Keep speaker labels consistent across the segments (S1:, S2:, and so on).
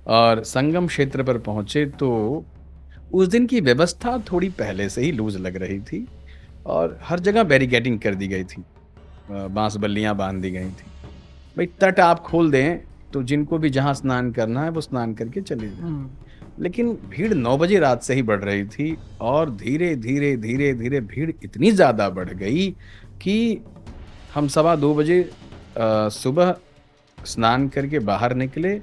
S1: और संगम क्षेत्र पर पहुँचे तो उस दिन की व्यवस्था थोड़ी पहले से ही लूज़ लग रही थी और हर जगह बैरिकेडिंग कर दी गई थी। बाँस बल्लियाँ बाँध दी गई थी। भई तट आप खोल दें, तो जिनको भी जहाँ स्नान करना है वो स्नान करके चले जाएँ।
S2: हुँ।
S1: लेकिन भीड़ 9 बजे रात से ही बढ़ रही थी और धीरे-धीरे, धीरे-धीरे भीड़ इतनी ज़्यादा बढ़ गई कि हम सवा 2 बजे सुबह स्नान करके बाहर निकले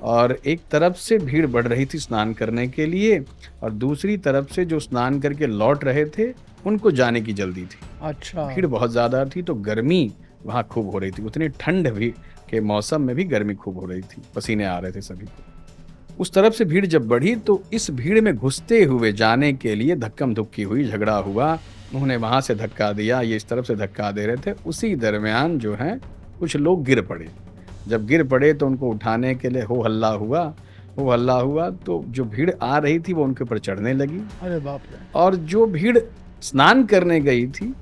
S1: और एक तरफ से भीड़ बढ़ रही थी स्नान करने के लिए और दूसरी तरफ से जो स्नान करके लौट रहे थे, उनको जाने की जल्दी थी।
S2: अच्छा।
S1: भीड़ बहुत ज़्यादा थी तो गर्मी वहाँ खूब हो रही थी। उतनी ठंड भी के मौसम में भी गर्मी खूब हो रही थी, पसीने आ रहे थे सभी को। उस तरफ से भीड़ जब बढ़ी तो इस भीड़ में घुसते हुए जाने के लिए धक्कम-धुक्की हुई, झगड़ा हुआ। उन्होंने वहाँ से धक्का दिया, ये इस तरफ से धक्का दे रहे थे। उसी दरमियान जो है कुछ लोग गिर पड़े। जब गिर पड़े तो उनको उठाने के लिए हो हल्ला हुआ तो जो भीड़ आ रही थी वो उनके ऊपर चढ़ने लगी
S2: अरे बाप रे!
S1: और जो भीड़ स्नान करने गई थी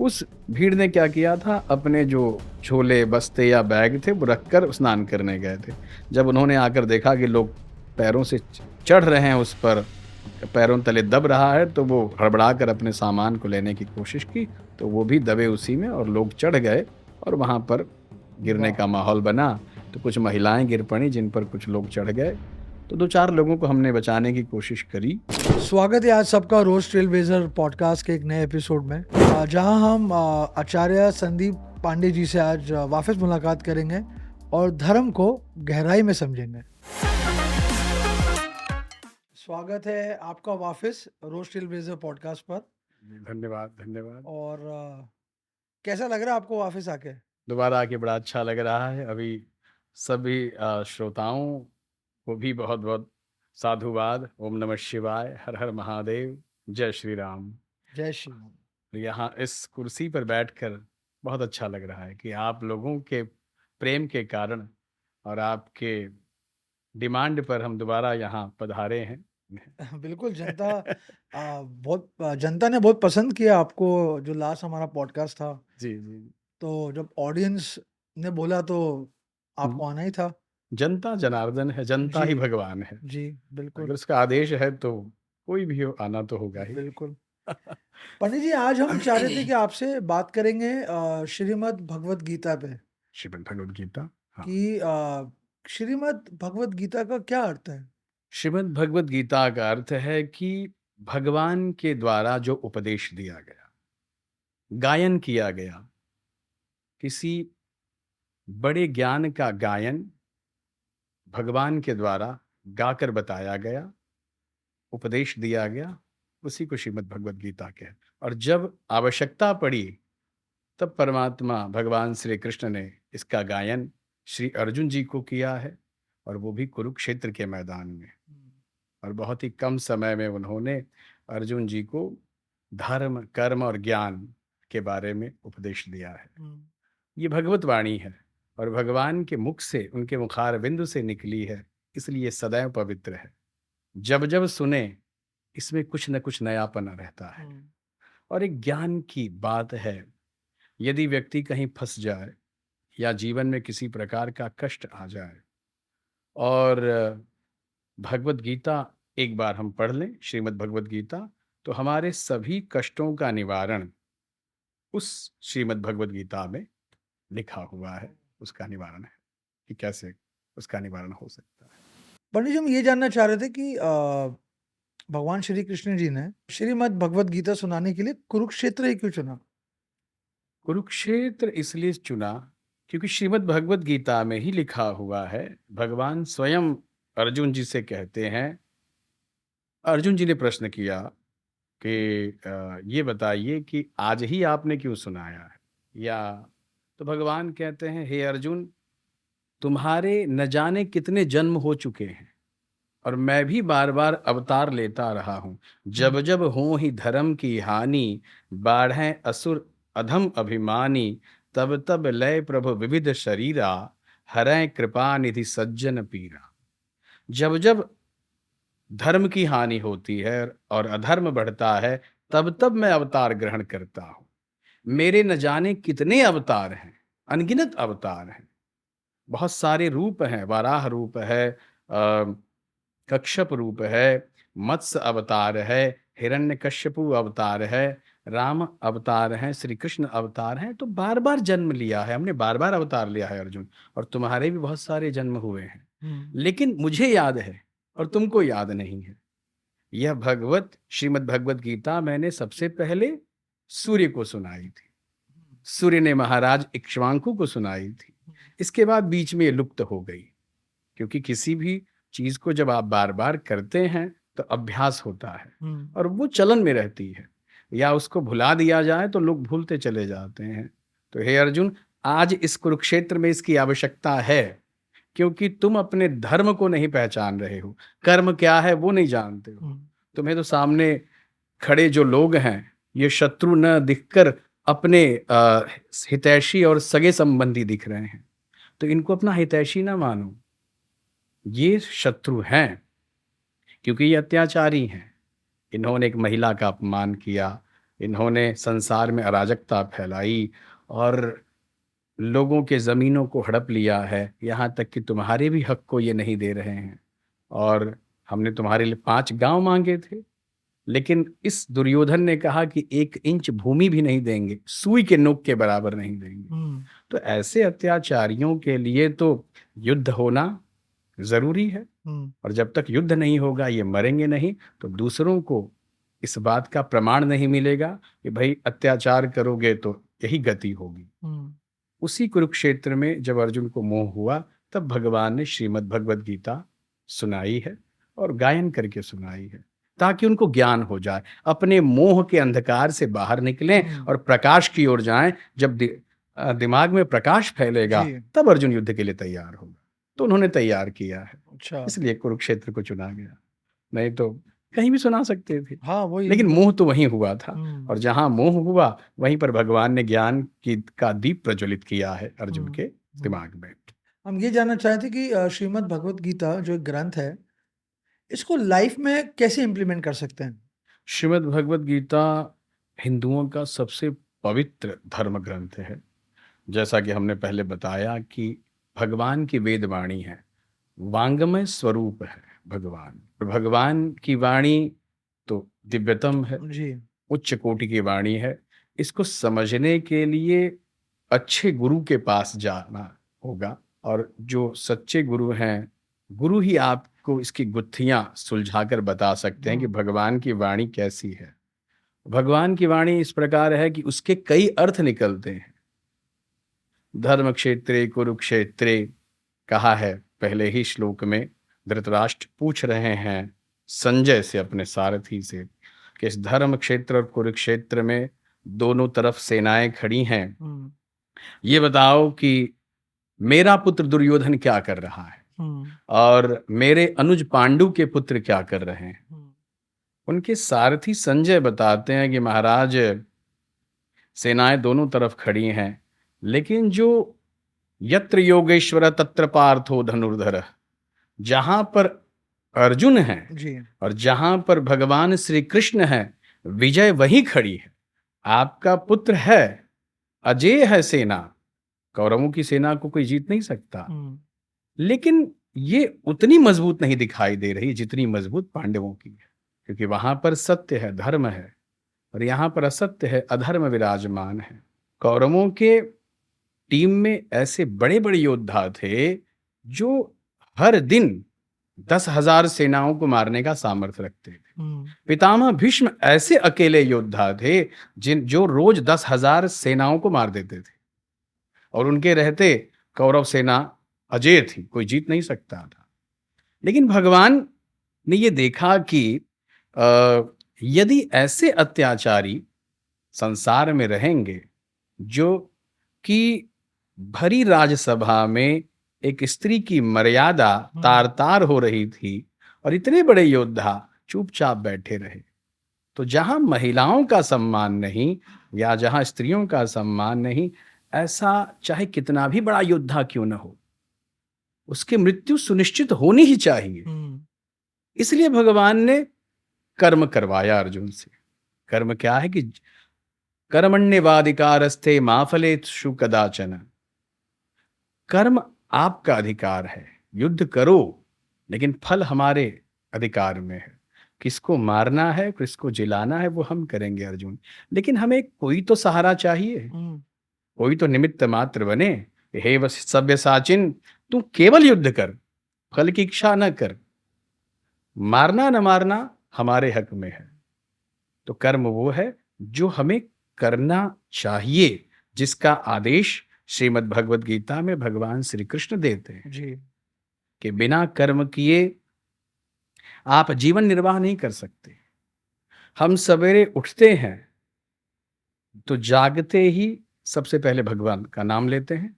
S1: उस भीड़ ने क्या किया था, अपने जो झोले, बस्ते या बैग थे, वो रखकर स्नान करने गए थे। जब उन्होंने आकर देखा कि लोग पैरों से चढ़ रहे हैं उस पर, पैरों तले दब रहा है, तो वो हड़बड़ाकर अपने सामान को लेने की कोशिश की, तो वो भी दबे उसी में और लोग चढ़ गए और वहाँ पर गिरने
S2: वाह!
S1: का माहौल बना। तो कुछ महिलाएँ गिर पड़ीं, जिन पर कुछ लोग चढ़ गए। तो 2-4 लोगों को हमने बचाने की कोशिश करी।
S2: स्वागत है आज सबका रोज ट्रेलब्लेज़र पॉडकास्ट के एक नए एपिसोड में, जहां हम आचार्य संदीप पांडे जी से आज वापस मुलाकात करेंगे और धर्म को गहराई में समझेंगे। स्वागत है आपका वापस रोज ट्रेलब्लेज़र पॉडकास्ट पर।
S1: धन्यवाद, धन्यवाद।
S2: और कैसा लग रहा है आपको वापस आके?
S1: दोबारा आके बड़ा अच्छा लग रहा है। अभी सभी श्रोताओं को भी बहुत-बहुत साधुवाद। ओम नमः शिवाय, हर हर महादेव, जय श्री राम।
S2: जय श्री राम।
S1: यहाँ इस कुर्सी पर बैठकर बहुत अच्छा लग रहा है कि आप लोगों के प्रेम के कारण और आपके डिमांड पर हम दोबारा यहाँ पधारे हैं।
S2: बिल्कुल, जनता ने बहुत पसंद किया आपको, जो लास्ट हमारा पॉडकास्ट था।
S1: जी, जी।
S2: तो जब ऑडियंस ने बोला तो
S1: हुँ,
S2: आपको आना ही था।
S1: जनता जनार्दन है, जनता
S2: जी,
S1: ही भगवान है।
S2: जी,
S1: अगर
S2: बिल्कुल,
S1: उसका आदेश है तो कोई भी हो, आना तो होगा ही।
S2: बिल्कुल। पंडित जी, आज हम चाह रहे थे कि आपसे बात करेंगे श्रीमद् भगवत गीता पे,
S1: श्रीमद् भगवद गीता, हाँ।
S2: कि श्रीमद् भगवत गीता का क्या अर्थ है?
S1: श्रीमद् भगवद गीता का अर्थ है कि भगवान के द्वारा जो उपदेश दिया गया, गायन किया गया, किसी बड़े ज्ञान का गायन भगवान के द्वारा गाकर बताया गया, उपदेश दिया गया, उसी को श्रीमद् भगवद गीता कहते हैं। और जब आवश्यकता पड़ी, तब परमात्मा भगवान श्री कृष्ण ने इसका गायन श्री अर्जुन जी को किया है और वो भी कुरुक्षेत्र के मैदान में। और बहुत ही कम समय में उन्होंने अर्जुन जी को धर्म, कर्म और ज्ञान के बारे में उपदेश दिया है।
S2: हुँ,
S1: ये भगवत वाणी है और भगवान के मुख से, उनके मुखारविंद से निकली है, इसलिए सदैव पवित्र है। जब जब सुने, इसमें कुछ न कुछ नयापन रहता है
S2: हुँ,
S1: और एक ज्ञान की बात है। यदि व्यक्ति कहीं फंस जाए या जीवन में किसी प्रकार का कष्ट आ जाए और भगवत गीता एक बार हम पढ़ लें, श्रीमद् भगवत गीता, तो हमारे सभी कष्टों का निवारण उस श्रीमद् भगवत गीता में लिखा हुआ है। उसका निवारण है कि कैसे उसका निवारण हो सकता है।
S2: पंडित जी, हम ये जानना चाह रहे थे कि भगवान श्री कृष्ण जी ने श्रीमद् भगवत गीता सुनाने के लिए कुरुक्षेत्र ही क्यों चुना?
S1: कुरुक्षेत्र इसलिए चुना क्योंकि श्रीमद् भगवत गीता में ही लिखा हुआ है, भगवान स्वयं अर्जुन जी से कहते हैं। अर्जुन जी ने प्रश्न किया कि ये बताइए कि आज ही आपने क्यों सुनाया है? या तो भगवान कहते हैं, हे अर्जुन, तुम्हारे न जाने कितने जन्म हो चुके हैं और मैं भी बार-बार अवतार लेता रहा हूँ।
S2: हुँ,
S1: जब जब हों ही धर्म की हानि, बाढ़ें असुर अधम अभिमानी, तब तब लय प्रभु विविध शरीरा, हरैं कृपा निधि सज्जन पीरा। जब जब धर्म की हानि होती है और अधर्म बढ़ता है, तब तब मैं अवतार ग्रहण करता हूँ। मेरे न जाने कितने अवतार हैं, अनगिनत अवतार हैं। बहुत सारे रूप हैं, वराह रूप है, कच्छप रूप है, मत्स्य अवतार है, हिरण्यकश्यपु अवतार है, राम अवतार हैं, श्री कृष्ण अवतार हैं, तो बार-बार जन्म लिया है, हमने बार-बार अवतार लिया है अर्जुन, और तुम्हारे भी बहुत सारे जन्म हुए हैं। लेकिन मुझे याद है और तुमको याद नहीं है। यह श्रीमद् भगवत गीता मैंने सबसे पहले सूर्य को सुनाई थी। सूर्य ने महाराज इक्ष्वाकु को सुनाई थी। इसके बाद बीच में ये लुप्त हो गई, क्योंकि किसी भी चीज को जब आप बार-बार करते हैं तो अभ्यास होता है और वो चलन में रहती है, या उसको भुला दिया जाए तो लोग भूलते चले जाते हैं। तो हे अर्जुन, आज इस कुरुक्षेत्र में इसकी आवश्यकता है, क्योंकि तुम अपने धर्म को नहीं पहचान रहे हो, कर्म क्या है वो नहीं जानते हो। तुम्हें तो सामने खड़े जो लोग हैं, ये शत्रु न दिखकर अपने हितैषी और सगे संबंधी दिख रहे हैं, तो इनको अपना हितैषी ना मानो, ये शत्रु हैं, क्योंकि ये अत्याचारी हैं। इन्होंने एक महिला का अपमान किया, इन्होंने संसार में अराजकता फैलाई और लोगों के ज़मीनों को हड़प लिया है, यहाँ तक कि तुम्हारे भी हक को ये नहीं दे रहे हैं। और हमने तुम्हारे लिए 5 गाँव मांगे थे, लेकिन इस दुर्योधन ने कहा कि 1 इंच भूमि भी नहीं देंगे, सुई के नोक के बराबर नहीं देंगे। तो ऐसे अत्याचारियों के लिए तो युद्ध होना ज़रूरी है, और जब तक युद्ध नहीं होगा, ये मरेंगे नहीं, तो दूसरों को इस बात का प्रमाण नहीं मिलेगा कि भाई अत्याचार करोगे तो यही गति होगी। उसी कुरुक्षेत्र में जब अर्जुन को मोह हुआ, तब भगवान ने श्रीमद् भगवत गीता सुनाई है और गायन करके सुनाई है, ताकि उनको ज्ञान हो जाए, अपने मोह के अंधकार से बाहर निकलें और प्रकाश की ओर जाएं। जब दिमाग में प्रकाश फैलेगा, तब अर्जुन युद्ध के लिए तैयार होगा। तो उन्होंने तैयार किया है।
S2: अच्छा।
S1: इसलिए कुरुक्षेत्र को चुना गया, नहीं तो कहीं भी सुना सकते थे।
S2: हाँ, वही।
S1: लेकिन मोह तो वहीं हुआ था, और जहां मोह हुआ वहीं पर भगवान ने ज्ञान का दीप प्रज्वलित किया है अर्जुन के दिमाग में।
S2: हम ये जानना चाहते कि श्रीमद् भगवत गीता जो एक ग्रंथ है, इसको लाइफ में कैसे इम्प्लीमेंट कर सकते हैं?
S1: श्रीमद् भगवत गीता हिंदुओं का सबसे पवित्र धर्म ग्रंथ है। जैसा कि हमने पहले बताया कि भगवान की वेद वाणी है, वांगमय स्वरूप है भगवान। भगवान की वाणी तो दिव्यतम है,
S2: जी।
S1: उच्च कोटि की वाणी है। इसको समझने के लिए अच्छे गुरु के पास जाना होगा, और जो सच्चे गुरु हैं, गुरु ही आपको इसकी गुत्थियां सुलझाकर बता सकते हैं कि भगवान की वाणी कैसी है। भगवान की वाणी इस प्रकार है कि उसके कई अर्थ निकलते हैं। धर्म क्षेत्रे कुरुक्षेत्रे कहा है पहले ही श्लोक में। धृतराष्ट्र पूछ रहे हैं संजय से, अपने सारथी से, कि इस धर्म क्षेत्र और कुरुक्षेत्र में दोनों तरफ सेनाएं खड़ी हैं, ये बताओ कि मेरा पुत्र दुर्योधन क्या कर रहा है और मेरे अनुज पांडु के पुत्र क्या कर रहे हैं। उनके सारथी संजय बताते हैं कि महाराज, सेनाएं दोनों तरफ खड़ी हैं, लेकिन जो यत्र योगेश्वर तत्र पार्थो धनुर्धर, जहां पर अर्जुन है
S2: जी।
S1: और जहां पर भगवान श्री कृष्ण है, विजय वही खड़ी है। आपका पुत्र है, अजेय है सेना, कौरवों की सेना को कोई जीत नहीं सकता, लेकिन ये उतनी मजबूत नहीं दिखाई दे रही जितनी मजबूत पांडवों की है, क्योंकि वहां पर सत्य है, धर्म है, और यहां पर असत्य है, अधर्म विराजमान है। कौरवों के टीम में ऐसे बड़े बड़े योद्धा थे जो हर दिन 10,000 सेनाओं को मारने का सामर्थ्य रखते थे। पितामह भीष्म ऐसे अकेले योद्धा थे जो रोज 10,000 सेनाओं को मार देते थे, और उनके रहते कौरव सेना अजेय थी, कोई जीत नहीं सकता था। लेकिन भगवान ने ये देखा कि यदि ऐसे अत्याचारी संसार में रहेंगे, जो कि भरी राजसभा में एक स्त्री की मर्यादा तार तार हो रही थी और इतने बड़े योद्धा चुपचाप बैठे रहे, तो जहां महिलाओं का सम्मान नहीं या जहां स्त्रियों का सम्मान नहीं, ऐसा चाहे कितना भी बड़ा योद्धा क्यों न हो, उसकी मृत्यु सुनिश्चित होनी ही चाहिए। इसलिए भगवान ने कर्म करवाया अर्जुन से। कर्म क्या है कि कर्मण्येवाधिकारस्ते मा फलेषु कदाचन। कर्म आपका अधिकार है, युद्ध करो, लेकिन फल हमारे अधिकार में है। किसको मारना है, किसको जिलाना है वो हम करेंगे अर्जुन। लेकिन हमें कोई तो सहारा चाहिए,
S2: हम्म,
S1: कोई तो निमित्त मात्र बने। हे वस सव्यसाचिन, तू केवल युद्ध कर, फल की इच्छा न कर। मारना न मारना हमारे हक में है। तो कर्म वो है जो हमें करना चाहिए, जिसका आदेश श्रीमद् भगवद गीता में भगवान श्री कृष्ण देते हैं
S2: जी।
S1: कि बिना कर्म किए आप जीवन निर्वाह नहीं कर सकते। हम सवेरे उठते हैं तो जागते ही सबसे पहले भगवान का नाम लेते हैं।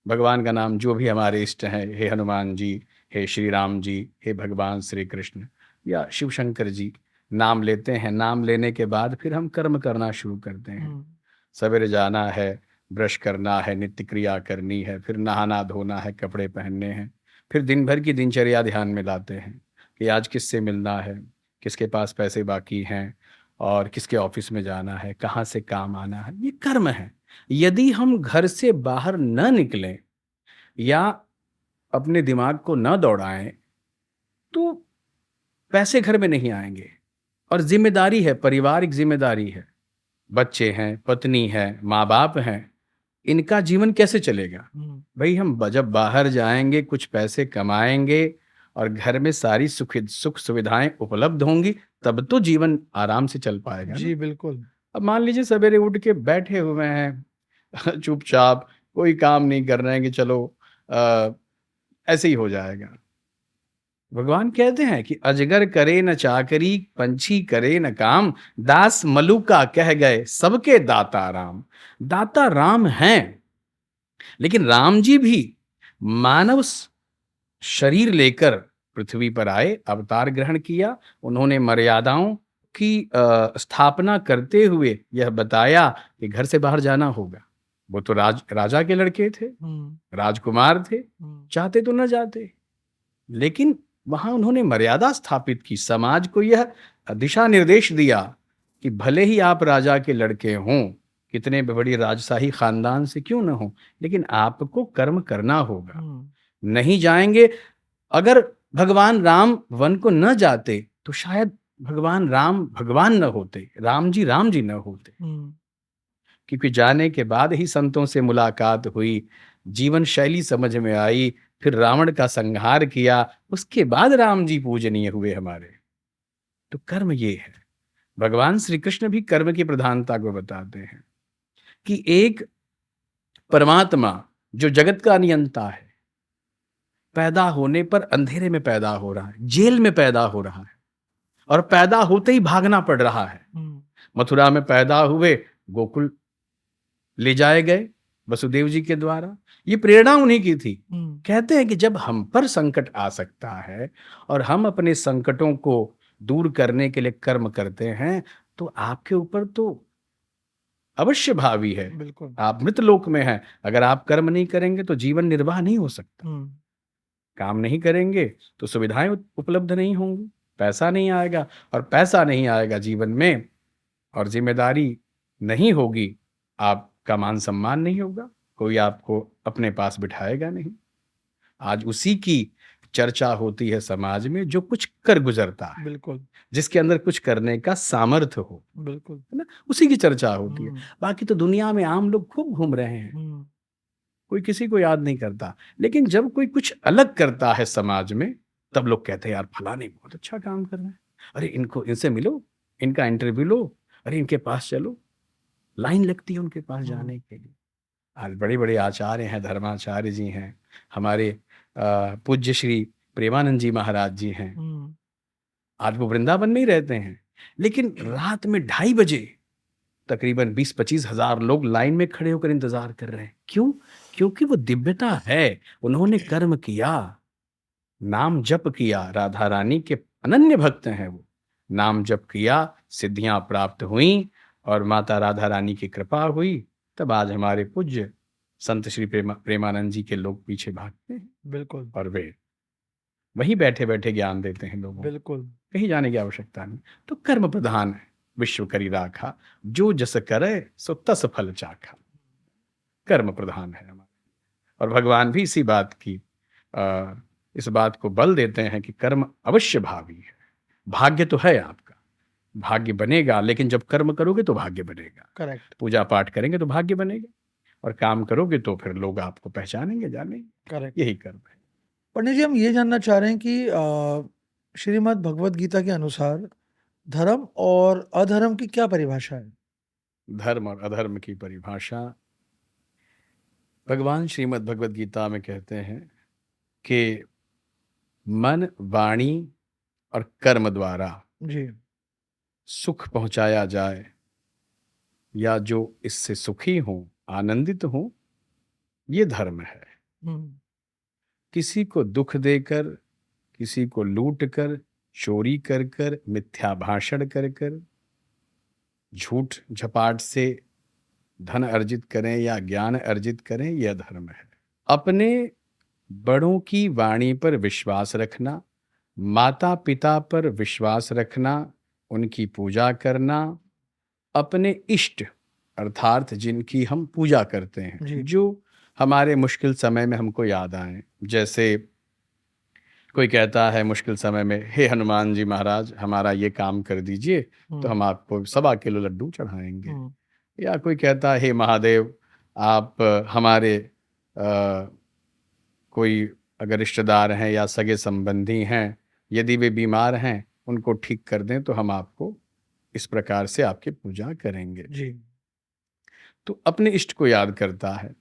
S1: भगवान का नाम जो भी हमारे इष्ट हैं, हे हनुमान जी, हे श्री राम जी, हे भगवान श्री कृष्ण या शिव शंकर जी, नाम लेते हैं। नाम लेने के बाद फिर हम कर्म करना शुरू करते हैं।
S2: हम्म,
S1: सवेरे जाना है, ब्रश करना है, नित्य क्रिया करनी है, फिर नहाना धोना है, कपड़े पहनने हैं। फिर दिन भर की दिनचर्या ध्यान में लाते हैं कि आज किससे मिलना है, किसके पास पैसे बाकी हैं, और किसके ऑफिस में जाना है, कहाँ से काम आना है। ये कर्म है। यदि हम घर से बाहर न निकलें या अपने दिमाग को न दौड़ाएं तो पैसे घर में नहीं आएंगे। और जिम्मेदारी है, पारिवारिक जिम्मेदारी है, बच्चे हैं, पत्नी है, माँ बाप हैं, इनका जीवन कैसे चलेगा?
S2: हम्म,
S1: भाई हम जब बाहर जाएंगे, कुछ पैसे कमाएंगे और घर में सारी सुख सुविधाएं उपलब्ध होंगी, तब तो जीवन आराम से चल पाएगा ना।
S2: जी बिल्कुल।
S1: अब मान लीजिए सवेरे उठ के बैठे हुए हैं चुपचाप, कोई काम नहीं कर रहे हैं कि चलो अ, ऐसे ही हो जाएगा। भगवान कहते हैं कि अजगर करे न चाकरी, पंछी करे न काम, दास मलुका कह गए सबके दाता राम। दाता राम हैं, लेकिन राम जी भी मानव शरीर लेकर पृथ्वी पर आए, अवतार ग्रहण किया। उन्होंने मर्यादाओं की स्थापना करते हुए यह बताया कि घर से बाहर जाना होगा। वो तो राजा के लड़के थे,
S2: हम्म,
S1: राजकुमार थे,
S2: हम्म,
S1: चाहते तो न जाते, लेकिन वहां उन्होंने मर्यादा स्थापित की, समाज को यह दिशा निर्देश दिया कि भले ही आप राजा के लड़के हों, कितने भी बड़ी राजशाही खानदान से क्यों न हो, लेकिन आपको कर्म करना होगा।
S2: हम्म,
S1: नहीं जाएंगे, अगर भगवान राम वन को न जाते तो शायद भगवान राम भगवान न होते, राम जी न होते।
S2: हम्म,
S1: क्योंकि जाने के बाद ही संतों से मुलाकात हुई, जीवन शैली समझ में आई, फिर रावण का संहार किया, उसके बाद राम जी पूजनीय हुए हमारे। तो कर्म ये है। भगवान श्री कृष्ण भी कर्म की प्रधानता को बताते हैं कि एक परमात्मा जो जगत का नियंता है, पैदा होने पर अंधेरे में पैदा हो रहा है, जेल में पैदा हो रहा है, और पैदा होते ही भागना पड़ रहा है।
S2: हम्म,
S1: मथुरा में पैदा हुए, गोकुल ले जाए गए वसुदेव जी के द्वारा। ये प्रेरणा उन्हीं की थी।
S2: हम्म,
S1: कहते हैं कि जब हम पर संकट आ सकता है और हम अपने संकटों को दूर करने के लिए कर्म करते हैं, तो आपके ऊपर तो अवश्य भावी है।
S2: बिल्कुल।
S1: आप मृतलोक में हैं। अगर आप कर्म नहीं करेंगे तो जीवन निर्वाह नहीं हो सकता।
S2: हम्म,
S1: काम नहीं करेंगे तो सुविधाएं उपलब्ध नहीं होंगी, पैसा नहीं आएगा, और पैसा नहीं आएगा जीवन में, और जिम्मेदारी नहीं होगी, आपका मान सम्मान नहीं होगा, कोई आपको अपने पास बिठाएगा नहीं। आज उसी की चर्चा होती है समाज में जो कुछ कर गुजरता है,
S2: बिल्कुल।
S1: जिसके अंदर कुछ करने का सामर्थ्य हो,
S2: बिल्कुल।
S1: है ना, उसी की चर्चा होती है।
S2: हम्म,
S1: बाकी तो दुनिया में आम लोग खूब घूम रहे हैं,
S2: हम्म,
S1: कोई किसी को याद नहीं करता। लेकिन जब कोई कुछ अलग करता है समाज में, तब लोग कहते हैं यार फलाने बहुत अच्छा काम कर रहे हैं, अरे इनको इनसे मिलो, इनका इंटरव्यू लो, अरे इनके पास चलो। लाइन लगती है उनके पास
S2: हम्म,
S1: जाने के लिए। आज बड़े बड़े आचार्य हैं, धर्माचार्य जी हैं, हमारे पूज्य श्री प्रेमानंद जी महाराज जी हैं।
S2: हम्म,
S1: आज वो वृंदावन में ही रहते हैं, लेकिन रात में 2:30 बजे तकरीबन 20-25 हज़ार लोग लाइन में खड़े होकर इंतजार कर रहे हैं। क्यों? क्योंकि वो दिव्यता है। उन्होंने कर्म किया, नाम जप किया, राधा रानी के अनन्य भक्त हैं वो। नाम जप किया, सिद्धियां प्राप्त हुई, और माता राधा रानी की कृपा हुई, तब आज हमारे पूज्य संत श्री प्रेमानंद जी के लोग पीछे भागते हैं,
S2: बिल्कुल।
S1: और वे वहीं बैठे बैठे ज्ञान देते हैं लोगों को।
S2: बिल्कुल।
S1: कहीं जाने की आवश्यकता नहीं। तो कर्म प्रधान है। विश्व करी राखा, जो जस करे सो तस फल चाखा। कर्म प्रधान है हमारा। और भगवान भी इसी बात की आ, इस बात को बल देते हैं कि कर्म अवश्य भावी है। भाग्य तो है आपका, भाग्य बनेगा, लेकिन जब कर्म करोगे तो भाग्य बनेगा।
S2: करेक्ट।
S1: पूजा पाठ करेंगे तो भाग्य बनेगा, और काम करोगे तो फिर लोग आपको पहचानेंगे, जानेंगे।
S2: करेक्ट।
S1: यही कर्म है।
S2: पंडित जी, हम ये जानना चाह रहे हैं कि श्रीमद् भगवत गीता के अनुसार धर्म और अधर्म की क्या परिभाषा है?
S1: धर्म और अधर्म की परिभाषा भगवान श्रीमद् भगवत गीता में कहते हैं कि मन, वाणी और कर्म द्वारा
S2: जी।
S1: सुख पहुंचाया जाए, या जो इससे सुखी हो, आनंदित हो, ये धर्म है।
S2: हम्म।
S1: किसी को दुख देकर, किसी को लूट कर, चोरी कर कर, मिथ्या भाषण कर कर, झूठ झपाट से धन अर्जित करें या ज्ञान अर्जित करें, यह धर्म है। अपने बड़ों की वाणी पर विश्वास रखना, माता पिता पर विश्वास रखना, उनकी पूजा करना, अपने इष्ट अर्थात जिनकी हम पूजा करते हैं,
S2: जी।
S1: जो हमारे मुश्किल समय में हमको याद आए। जैसे कोई कहता है मुश्किल समय में, हे हनुमान जी महाराज हमारा ये काम कर दीजिए, तो हम आपको 1.25 किलो लड्डू चढ़ाएंगे। या कोई कहता है, हे महादेव आप हमारे कोई अगर रिश्तेदार हैं या सगे संबंधी हैं, यदि वे बीमार हैं, उनको ठीक कर दें तो हम आपको इस प्रकार से आपकी पूजा करेंगे।
S2: जी।
S1: तो अपने इष्ट को याद करता है।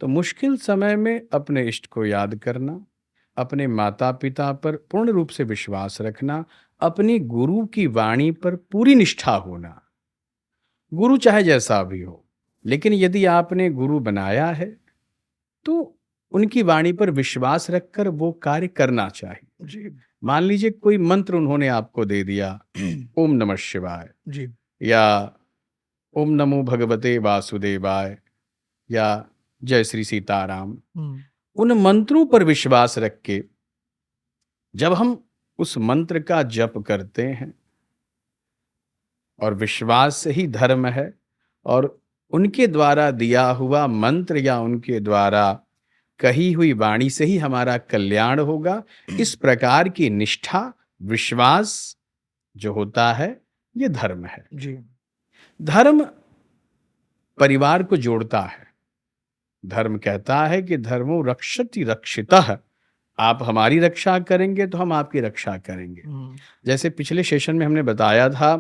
S1: तो मुश्किल समय में अपने इष्ट को याद करना, अपने माता पिता पर पूर्ण रूप से विश्वास रखना, अपनी गुरु की वाणी पर पूरी निष्ठा होना। गुरु चाहे जैसा भी हो, लेकिन यदि आपने गुरु बनाया है तो उनकी वाणी पर विश्वास रखकर वो कार्य करना चाहिए।
S2: जी।
S1: मान लीजिए कोई मंत्र उन्होंने आपको दे दिया, ओम नमः शिवाय,
S2: जी।
S1: या ओम नमो भगवते वासुदेवाय, या जय श्री सीताराम। उन मंत्रों पर विश्वास रख के जब हम उस मंत्र का जप करते हैं, और विश्वास से ही धर्म है, और उनके द्वारा दिया हुआ मंत्र या उनके द्वारा कही हुई वाणी से ही हमारा कल्याण होगा, इस प्रकार की निष्ठा, विश्वास जो होता है, ये धर्म है।
S2: जी।
S1: धर्म परिवार को जोड़ता है। धर्म कहता है कि धर्मो रक्षति रक्षितः, आप हमारी रक्षा करेंगे तो हम आपकी रक्षा करेंगे। जैसे पिछले सेशन में हमने बताया था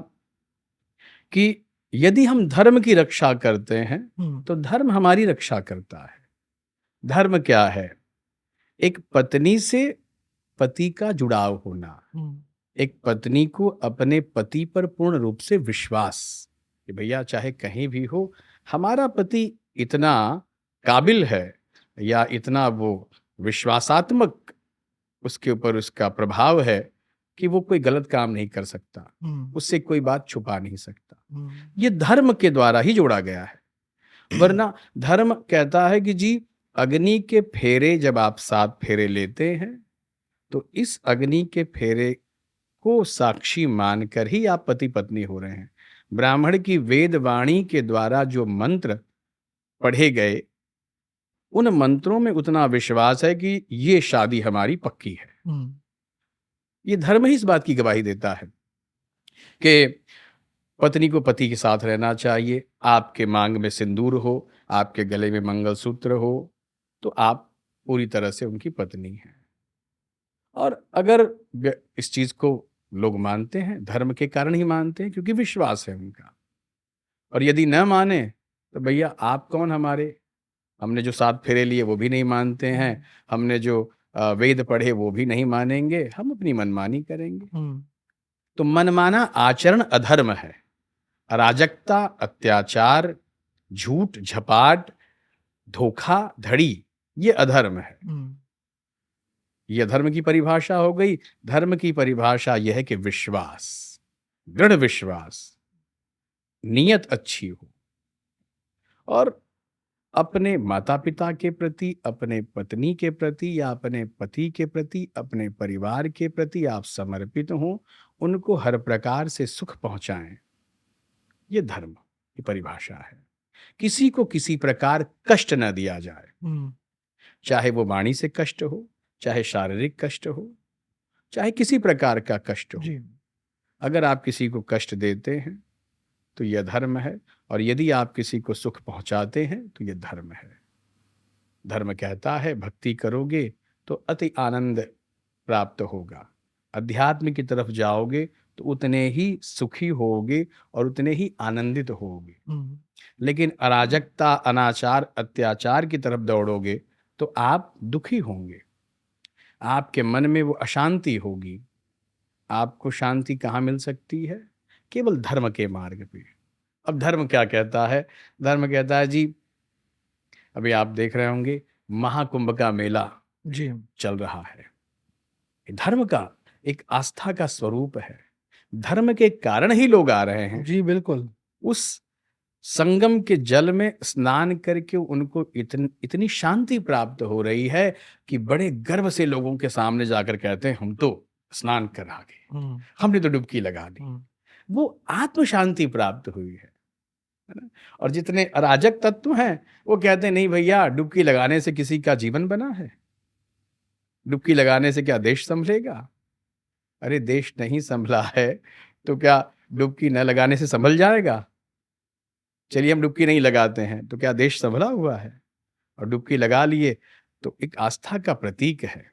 S1: कि यदि हम धर्म की रक्षा करते हैं तो धर्म हमारी रक्षा करता है। धर्म क्या है? एक पत्नी से पति का जुड़ाव होना, एक पत्नी को अपने पति पर पूर्ण रूप से विश्वास कि भैया चाहे कहीं भी हो, हमारा पति इतना काबिल है या इतना वो विश्वासात्मक उसके ऊपर उसका प्रभाव है कि वो कोई गलत काम नहीं कर सकता, उससे कोई बात छुपा नहीं सकता। ये धर्म के द्वारा ही जोड़ा गया है। वरना धर्म कहता है कि जी अग्नि के फेरे जब आप 7 फेरे लेते हैं तो इस अग्नि के फेरे को साक्षी मानकर ही आप पति पत्नी हो रहे हैं। ब्राह्मण की वेद वाणी के द्वारा जो मंत्र पढ़े गए, उन मंत्रों में उतना विश्वास है कि ये शादी हमारी पक्की है। ये धर्म ही इस बात की गवाही देता है कि पत्नी को पति के साथ रहना चाहिए, आपके मांग में सिंदूर हो, आपके गले में मंगलसूत्र हो, तो आप पूरी तरह से उनकी पत्नी हैं। और अगर इस चीज को लोग मानते हैं, धर्म के कारण ही मानते हैं, क्योंकि विश्वास है उनका। और यदि न माने तो भैया आप कौन हमारे? हमने जो 7 फेरे लिए वो भी नहीं मानते हैं, हमने जो वेद पढ़े वो भी नहीं मानेंगे, हम अपनी मनमानी करेंगे। तो मनमाना आचरण अधर्म है। अराजकता, अत्याचार, झूठ झपाट, धोखा धड़ी, ये अधर्म है। यह धर्म की परिभाषा हो गई। धर्म की परिभाषा यह है कि विश्वास, दृढ़ विश्वास, नियत अच्छी हो, और अपने माता पिता के प्रति, अपने पत्नी के प्रति या अपने पति के प्रति, अपने परिवार के प्रति आप समर्पित हों, उनको हर प्रकार से सुख पहुंचाएं। ये धर्म की परिभाषा है। किसी को किसी प्रकार कष्ट न दिया जाए, चाहे वो वाणी से कष्ट हो, चाहे शारीरिक कष्ट हो, चाहे किसी प्रकार का कष्ट हो।
S2: जी।
S1: अगर आप किसी को कष्ट देते हैं तो यह धर्म है, और यदि आप किसी को सुख पहुंचाते हैं तो यह धर्म है। धर्म कहता है भक्ति करोगे तो अति आनंद प्राप्त होगा, अध्यात्म की तरफ जाओगे तो उतने ही सुखी होगे और उतने ही आनंदित होगे।
S2: हुँ।
S1: लेकिन अराजकता, अनाचार, अत्याचार की तरफ दौड़ोगे तो आप दुखी होंगे, आपके मन में वो अशांति होगी। आपको शांति कहाँ मिल सकती है? केवल धर्म के मार्ग पे। अब धर्म क्या कहता है? धर्म कहता है जी, अभी आप देख रहे होंगे महाकुंभ का मेला
S2: जी।
S1: चल रहा है। धर्म का एक आस्था का स्वरूप है। धर्म के कारण ही लोग आ रहे हैं।
S2: जी, बिल्कुल।
S1: उस संगम के जल में स्नान करके उनको इतनी शांति प्राप्त हो रही है कि बड़े गर्व से लोगों के सामने जाकर कहते हैं हम तो स्नान कर आ गए,
S2: हुँ,
S1: हमने तो डुबकी लगा ली।
S2: हुँ।
S1: वो आत्म शांति प्राप्त हुई है ना? और जितने अराजक तत्व हैं वो कहते हैं नहीं भैया, डुबकी लगाने से किसी का जीवन बना है? डुबकी लगाने से क्या देश संभलेगा? अरे देश नहीं संभला है तो क्या डुबकी न लगाने से संभल जाएगा? चलिए हम डुबकी नहीं लगाते हैं तो क्या देश संभला हुआ है? और डुबकी लगा लिए तो एक आस्था का प्रतीक है,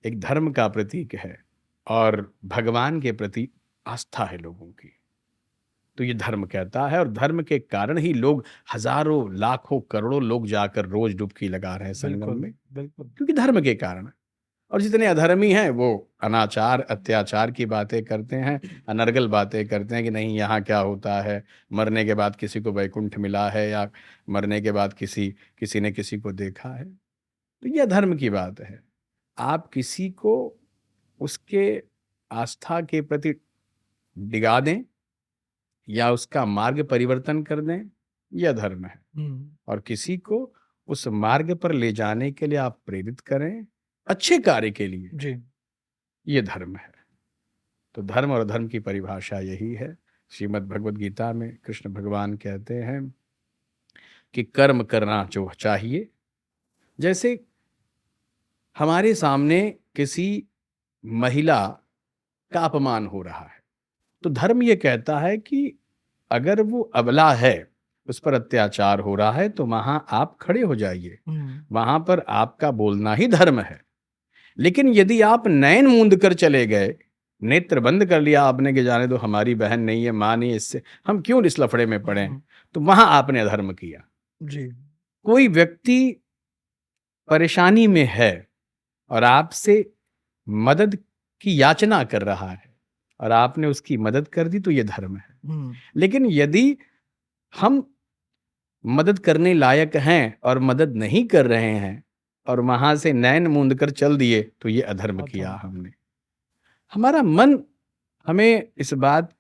S1: एक धर्म का प्रतीक है, और भगवान के प्रति आस्था है लोगों की। तो ये धर्म कहता है, और धर्म के कारण ही लोग हजारों, लाखों, करोड़ों लोग जाकर रोज डुबकी लगा रहे हैं संगम
S2: बिल्कुल,
S1: में,
S2: बिल्कुल।
S1: क्योंकि धर्म के कारण। और जितने अधर्मी हैं वो अनाचार, अत्याचार की बातें करते हैं, अनर्गल बातें करते हैं कि नहीं यहाँ क्या होता है, मरने के बाद किसी को वैकुंठ मिला है, या मरने के बाद किसी ने किसी को देखा है। तो यह धर्म की बात है। आप किसी को उसके आस्था के प्रति डिगा दें या उसका मार्ग परिवर्तन कर दें, यह धर्म है।
S2: हुँ।
S1: और किसी को उस मार्ग पर ले जाने के लिए आप प्रेरित करें, अच्छे कार्य के लिए,
S2: जी।
S1: ये धर्म है। तो धर्म और अधर्म की परिभाषा यही है। श्रीमद् भगवद गीता में कृष्ण भगवान कहते हैं कि कर्म करना जो चाहिए। जैसे हमारे सामने किसी महिला का अपमान हो रहा है, तो धर्म ये कहता है कि अगर वो अबला है, उस पर अत्याचार हो रहा है, तो वहां आप खड़े हो जाइए,
S2: हुँ।
S1: वहां पर आपका बोलना ही धर्म है। लेकिन यदि आप नयन मूंद कर चले गए, नेत्र बंद कर लिया आपने कि जाने दो हमारी बहन नहीं है, माँ नहीं है, इससे हम क्यों इस लफड़े में पड़े,
S2: हुँ।
S1: तो वहां आपने अधर्म किया।
S2: जी।
S1: कोई व्यक्ति परेशानी में है और आपसे मदद की याचना कर रहा है और आपने उसकी मदद कर दी, तो यह धर्म है।
S2: हुँ।
S1: लेकिन यदि हम मदद करने लायक हैं और मदद नहीं कर रहे हैं और वहां से नैन मूंद कर चल दिए, तो ये अधर्म किया हमने। हमारा मन हमें इस बात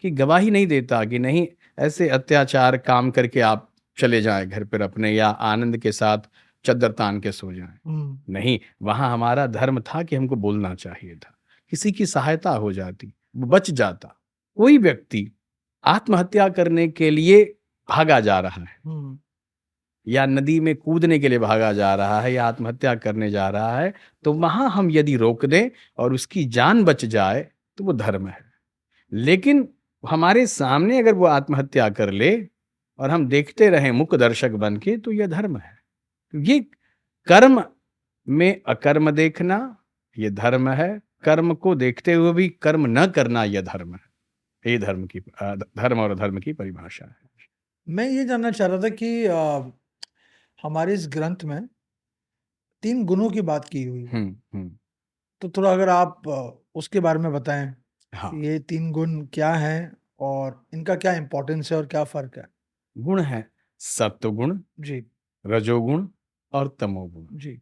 S1: की गवाही नहीं देता कि नहीं ऐसे अत्याचार काम करके आप चले जाएं घर पर अपने, या आनंद के साथ चद्दर तान के सो जाएं।
S2: हुँ।
S1: नहीं, वहां हमारा धर्म था कि हमको बोलना चाहिए था, किसी की सहायता हो जाती, वो बच जाता। कोई व्यक्ति आत्महत्या करने के लिए भागा जा रहा है,
S2: हुँ।
S1: या नदी में कूदने के लिए भागा जा रहा है, या आत्महत्या करने जा रहा है, तो वहां हम यदि रोक दें और उसकी जान बच जाए तो वो धर्म है। लेकिन हमारे सामने अगर वो आत्महत्या कर ले और हम देखते रहें मूक दर्शक बन के, तो यह धर्म है। ये कर्म में अकर्म देखना ये धर्म है, कर्म को देखते हुए भी कर्म न करना यह धर्म है। ये धर्म और अधर्म की परिभाषा है।
S2: मैं ये जानना चाह रहा था कि हमारे इस ग्रंथ में 3 गुणों की बात की हुई है। तो थोड़ा अगर आप उसके बारे में बताएँ,
S1: हाँ,
S2: कि ये 3 गुण क्या हैं और इनका क्या इम्पोर्टेंस है और क्या फ़र्क है?
S1: गुण है सत्वगुण,
S2: जी।
S1: रजोगुण और तमोगुण।
S2: जी।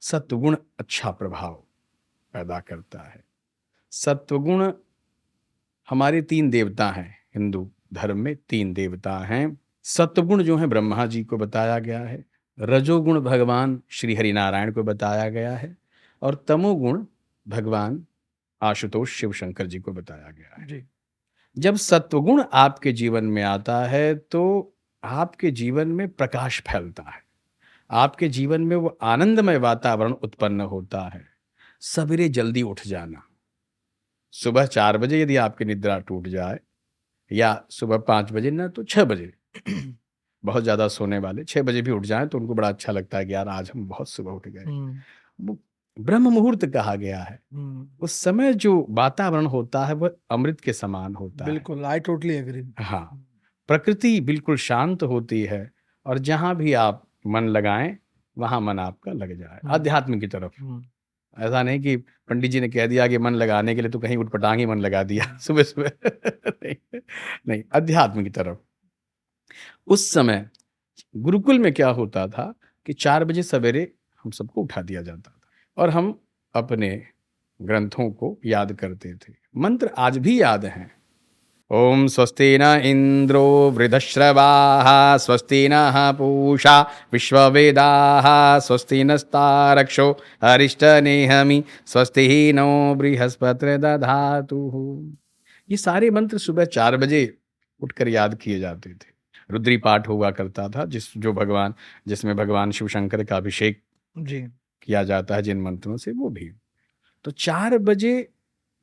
S1: सत्वगुण अच्छा प्रभाव पैदा करता है। सत्वगुण हमारे 3 देवता हैं, हिंदू धर्म में 3 देवता हैं। सत्वगुण जो है ब्रह्मा जी को बताया गया है, रजोगुण भगवान श्री हरिनारायण को बताया गया है, और तमोगुण भगवान आशुतोष शिव शंकर जी को बताया गया है।
S2: जी।
S1: जब सत्वगुण आपके जीवन में आता है तो आपके जीवन में प्रकाश फैलता है, आपके जीवन में वो आनंदमय वातावरण उत्पन्न होता है। सवेरे जल्दी उठ जाना। सुबह 4 बजे यदि आपकी निद्रा टूट जाए या सुबह 5 बजे ना तो 6 बजे, बहुत ज़्यादा सोने वाले 6 बजे भी उठ जाएँ तो उनको बड़ा अच्छा लगता है कि यार आज हम बहुत सुबह उठ गए।
S2: हुँ,
S1: वो ब्रह्म मुहूर्त कहा गया है।
S2: हुँ।
S1: उस समय जो वातावरण होता है वह अमृत के समान होता है।
S2: बिल्कुल, आई टोटली एग्री।
S1: हाँ, प्रकृति बिल्कुल शांत होती है और जहाँ भी आप मन लगाएँ, वहाँ मन आपका लग जाए,
S2: हुँ,
S1: अध्यात्म की तरफ।
S2: हुँ,
S1: ऐसा नहीं कि पंडित जी ने कह दिया कि मन लगाने के लिए तो कहीं ऊट-पटांग ही मन लगा दिया
S2: हुँ,
S1: सुबह-सुबह। नहीं, नहीं, अध्यात्म की तरफ। उस समय गुरुकुल में क्या होता था कि 4 बजे सवेरे हम सबको उठा दिया जाता था और हम अपने ग्रंथों को याद करते थे। मंत्र आज भी याद हैं। ओम स्वस्ति न इंद्रो वृधश्रवाः स्वस्ति नः पूषा विश्ववेदाः स्वस्ति नस्तारक्षो अरिष्टनेहमि स्वस्ति नो बृहस्पतिर्दधातुः। ये सारे मंत्र सुबह 4 बजे उठकर याद किए जाते थे। रुद्री पाठ हुआ करता था जिसमें भगवान शिव शंकर का अभिषेक
S2: जी।
S1: किया जाता है जिन मंत्रों से वो भी। तो 4 बजे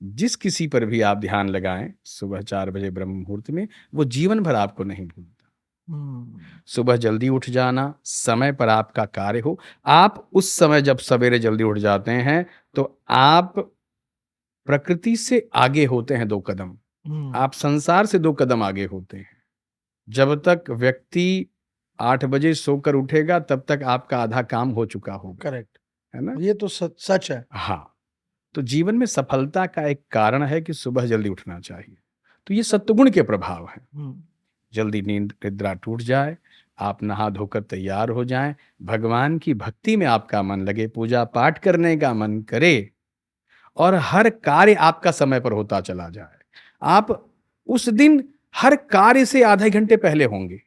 S1: जिस किसी पर भी आप ध्यान लगाएँ, सुबह 4 बजे ब्रह्म मुहूर्त में, वो जीवन भर आपको नहीं भूलता।
S2: हुँ,
S1: सुबह जल्दी उठ जाना, समय पर आपका कार्य हो। आप उस समय जब सवेरे जल्दी उठ जाते हैं, तो आप प्रकृति से आगे होते हैं 2 कदम।
S2: हुँ,
S1: आप संसार से 2 कदम आगे होते हैं। जब तक व्यक्ति 8 बजे सोकर उठेगा, तब तक आपका आधा काम हो चुका होगा,
S2: करेक्ट।
S1: है ना?
S2: ये तो सच है।
S1: हाँ, तो जीवन में सफलता का एक कारण है कि सुबह जल्दी उठना चाहिए। तो ये सत्वगुण के प्रभाव हैं।
S2: हुँ,
S1: जल्दी नींद निद्रा टूट जाए, आप नहा धोकर तैयार हो जाएँ, भगवान की भक्ति में आपका मन लगे, पूजा-पाठ करने का मन करे और हर कार्य आपका समय पर होता चला जाए। आप उस दिन हर कार्य से आधे घंटे पहले होंगे।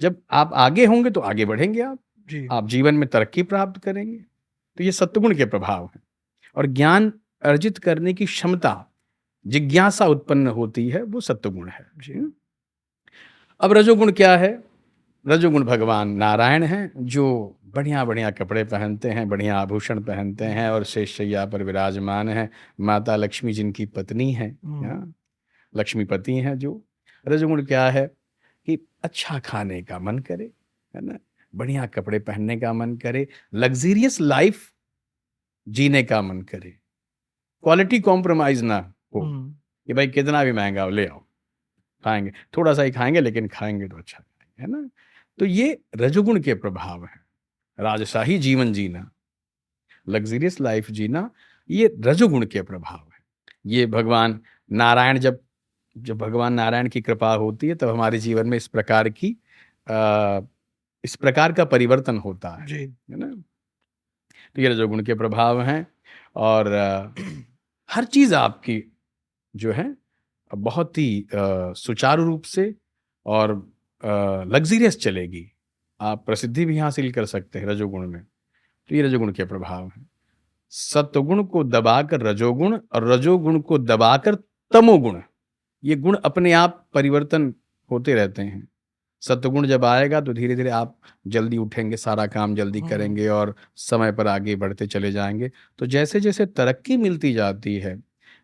S1: जब आप आगे होंगे तो आगे बढ़ेंगे आप।
S2: जी।
S1: आप जीवन में तरक्की प्राप्त करेंगे। तो ये सत्वगुण के प्रभाव हैं और ज्ञान अर्जित करने की क्षमता, जिज्ञासा उत्पन्न होती है, वो सत्वगुण है।
S2: जी।
S1: अब रजोगुण क्या है? रजोगुण भगवान नारायण हैं, जो बढ़िया-बढ़िया कपड़े पहनते हैं, बढ़िया आभूषण पहनते हैं और शेषशैया पर विराजमान हैं। माता लक्ष्मी जिनकी पत्नी हैं,
S2: हुँ,
S1: हाँ, लक्ष्मीपति हैं जो। रजोगुण क्या है? कि अच्छा खाने का मन करे, है ना? बढ़िया कपड़े पहनने का मन करे, लग्ज़रियस लाइफ़ जीने का मन करे, क्वालिटी कॉम्प्रोमाइज़ ना हो,
S2: हुँ,
S1: कि भाई कितना भी महँगा हो ले आओ, खाएँगे। थोड़ा-सा ही खाएँगे लेकिन खाएँगे तो अच्छा खाएँगे, है ना? तो ये रजोगुण के प्रभाव हैं। राजशाही जीवन जीना, लग्ज़रियस लाइफ़ जीना, ये रजोगुण के प्रभाव हैं। ये भगवान नारायण जब भगवान नारायण की कृपा होती है तब हमारे जीवन में अ, इस प्रकार का परिवर्तन होता
S2: जी।
S1: है ना? तो ये रजोगुण के प्रभाव हैं और हर चीज़ आपकी जो है बहुत ही सुचारू रूप से और लग्ज़रियस चलेगी। आप प्रसिद्धि भी हासिल कर सकते हैं रजोगुण में। तो ये रजोगुण के प्रभाव हैं। सत्वगुण को दबाकर रजोगुण और रजोगुण को दबाकर तमोगुण, ये गुण अपने आप परिवर्तन होते रहते हैं। सत्वगुण जब आएगा तो धीरे-धीरे आप जल्दी उठेंगे, सारा काम जल्दी
S2: हुँ,
S1: करेंगे और समय पर आगे बढ़ते चले जाएँगे। तो जैसे-जैसे तरक्की मिलती जाती है,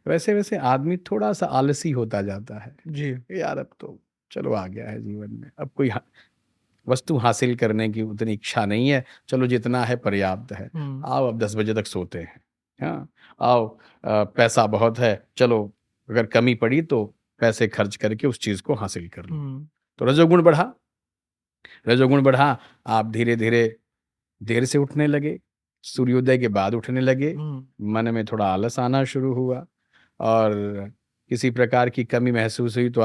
S1: वैसे-वैसे आदमी थोड़ा-सा आलसी होता जाता है।
S2: जी।
S1: यार अब तो चलो आ गया है जीवन में, अब कोई वस्तु हासिल करने की उतनी इच्छा नहीं है, चलो जितना है पर्याप्त है।
S2: हुँ,
S1: आओ अब 10 बजे तक सोते हैं। हाँ, आओ पैसा बहुत है, चलो अगर कमी पड़ी तो पैसे खर्च करके उस चीज़ को हासिल कर लो।
S2: हुँ,
S1: तो रजोगुण बढ़ा, आप धीरे-धीरे देर से उठने लगे, सूर्योदय के बाद उठने लगे,
S2: हुँ,
S1: मन में थोड़ा आलस आना शुरू हुआ और किसी प्रकार की कमी महसूस हुई तो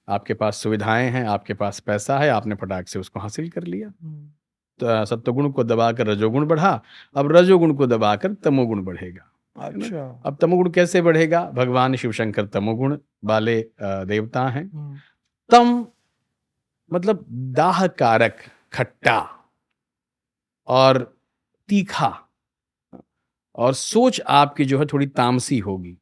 S1: आपके पास सुविधाएँ हैं, आपके पास पैसा है, आपने फटाक से उसको हासिल कर लिया।
S2: हुँ।
S1: तो सत्वगुण को दबाकर रजोगुण बढ़ा, अब रजोगुण को दबाकर तमोगुण बढ़ेगा, है ना?
S2: अच्छा।
S1: अब तमोगुण कैसे बढ़ेगा? भगवान शिव शंकर तमोगुण वाले देवता हैं।
S2: हुँ,
S1: तम मतलब दाह कारक, खट्टा और तीखा और सोच आपकी जो है थोड़ी तामसी होगी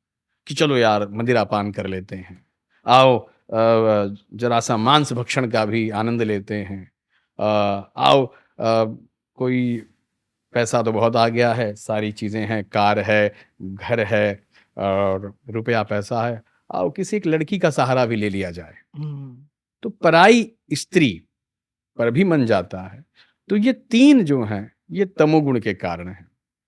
S1: कि चलो यार मदिरा पान कर लेते हैं। आओ ज़रा-सा मांस भक्षण का भी आनंद लेते हैं। आओ कोई पैसा तो बहुत आ गया है, सारी चीज़ें हैं, कार है, घर है और रुपया पैसा है, और किसी एक लड़की का सहारा भी ले लिया जाए,
S2: हम्म,
S1: तो पराई स्त्री पर भी मन जाता है। तो ये 3 जो हैं, ये तमोगुण के कारण हैं।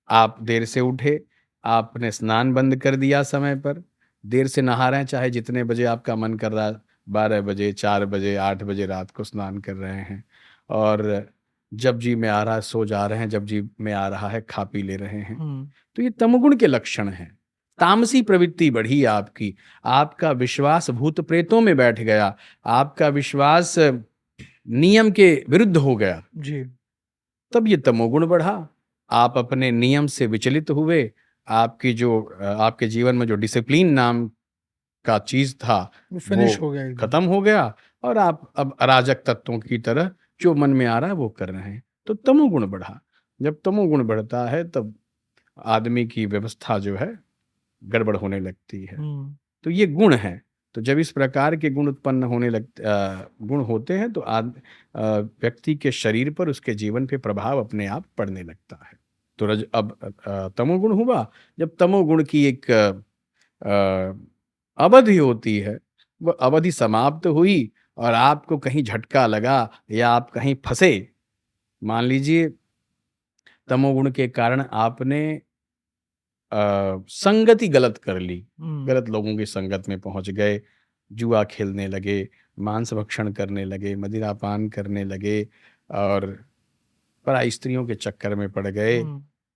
S1: आप देर से उठे, आपने स्नान बंद कर दिया समय पर, देर से नहा रहे हैं, चाहे जितने बजे आपका मन कर रहा है, 12 बजे, 4 बजे, 8 बजे रात को स्नान कर रहे हैं, और जब जी में आ रहा है सो जा रहे हैं, जब जी में आ रहा है खा पी ले रहे हैं।
S2: हम्म,
S1: तो ये तमोगुण के लक्षण हैं। तामसी प्रवृत्ति बढ़ी आपकी, आपका विश्वास भूत प्रेतों में बैठ गया, आपका विश्वास नियम के विरुद्ध हो गया,
S2: जी,
S1: तब ये तमोगुण बढ़ा। आप अपने नियम से विचलित हुए, आपकी जो आपके जीवन में जो डिसिप्लिन नाम का चीज़ था,
S2: वो
S1: वो
S2: फिनिश हो गया एकदम।
S1: खत्म हो गया, और आप अब अराजक तत्वों की तरह जो मन में आ रहा है वो कर रहे हैं। तो तमोगुण बढ़ा। जब तमोगुण बढ़ता है तब आदमी की व्यवस्था जो है गड़बड़ होने लगती है। तो ये गुण हैं। तो जब इस प्रकार के गुण उत्पन्न गुण होते हैं तो व्यक्ति के शरीर पर, उसके जीवन पे प्रभाव अपने आप पड़ने लगता है। तो तमोगुण हुआ। जब तमोगुण की एक अवधि होती है, वो अवधि समाप्त हुई और आपको कहीं झटका लगा या आप कहीं फंसे, मान लीजिए तमोगुण के कारण आपने संगति गलत कर ली, गलत लोगों की संगत में पहुंच गए, जुआ खेलने लगे, मांस भक्षण करने लगे, मदिरापान करने लगे और पराई स्त्रियों के चक्कर में पड़ गए,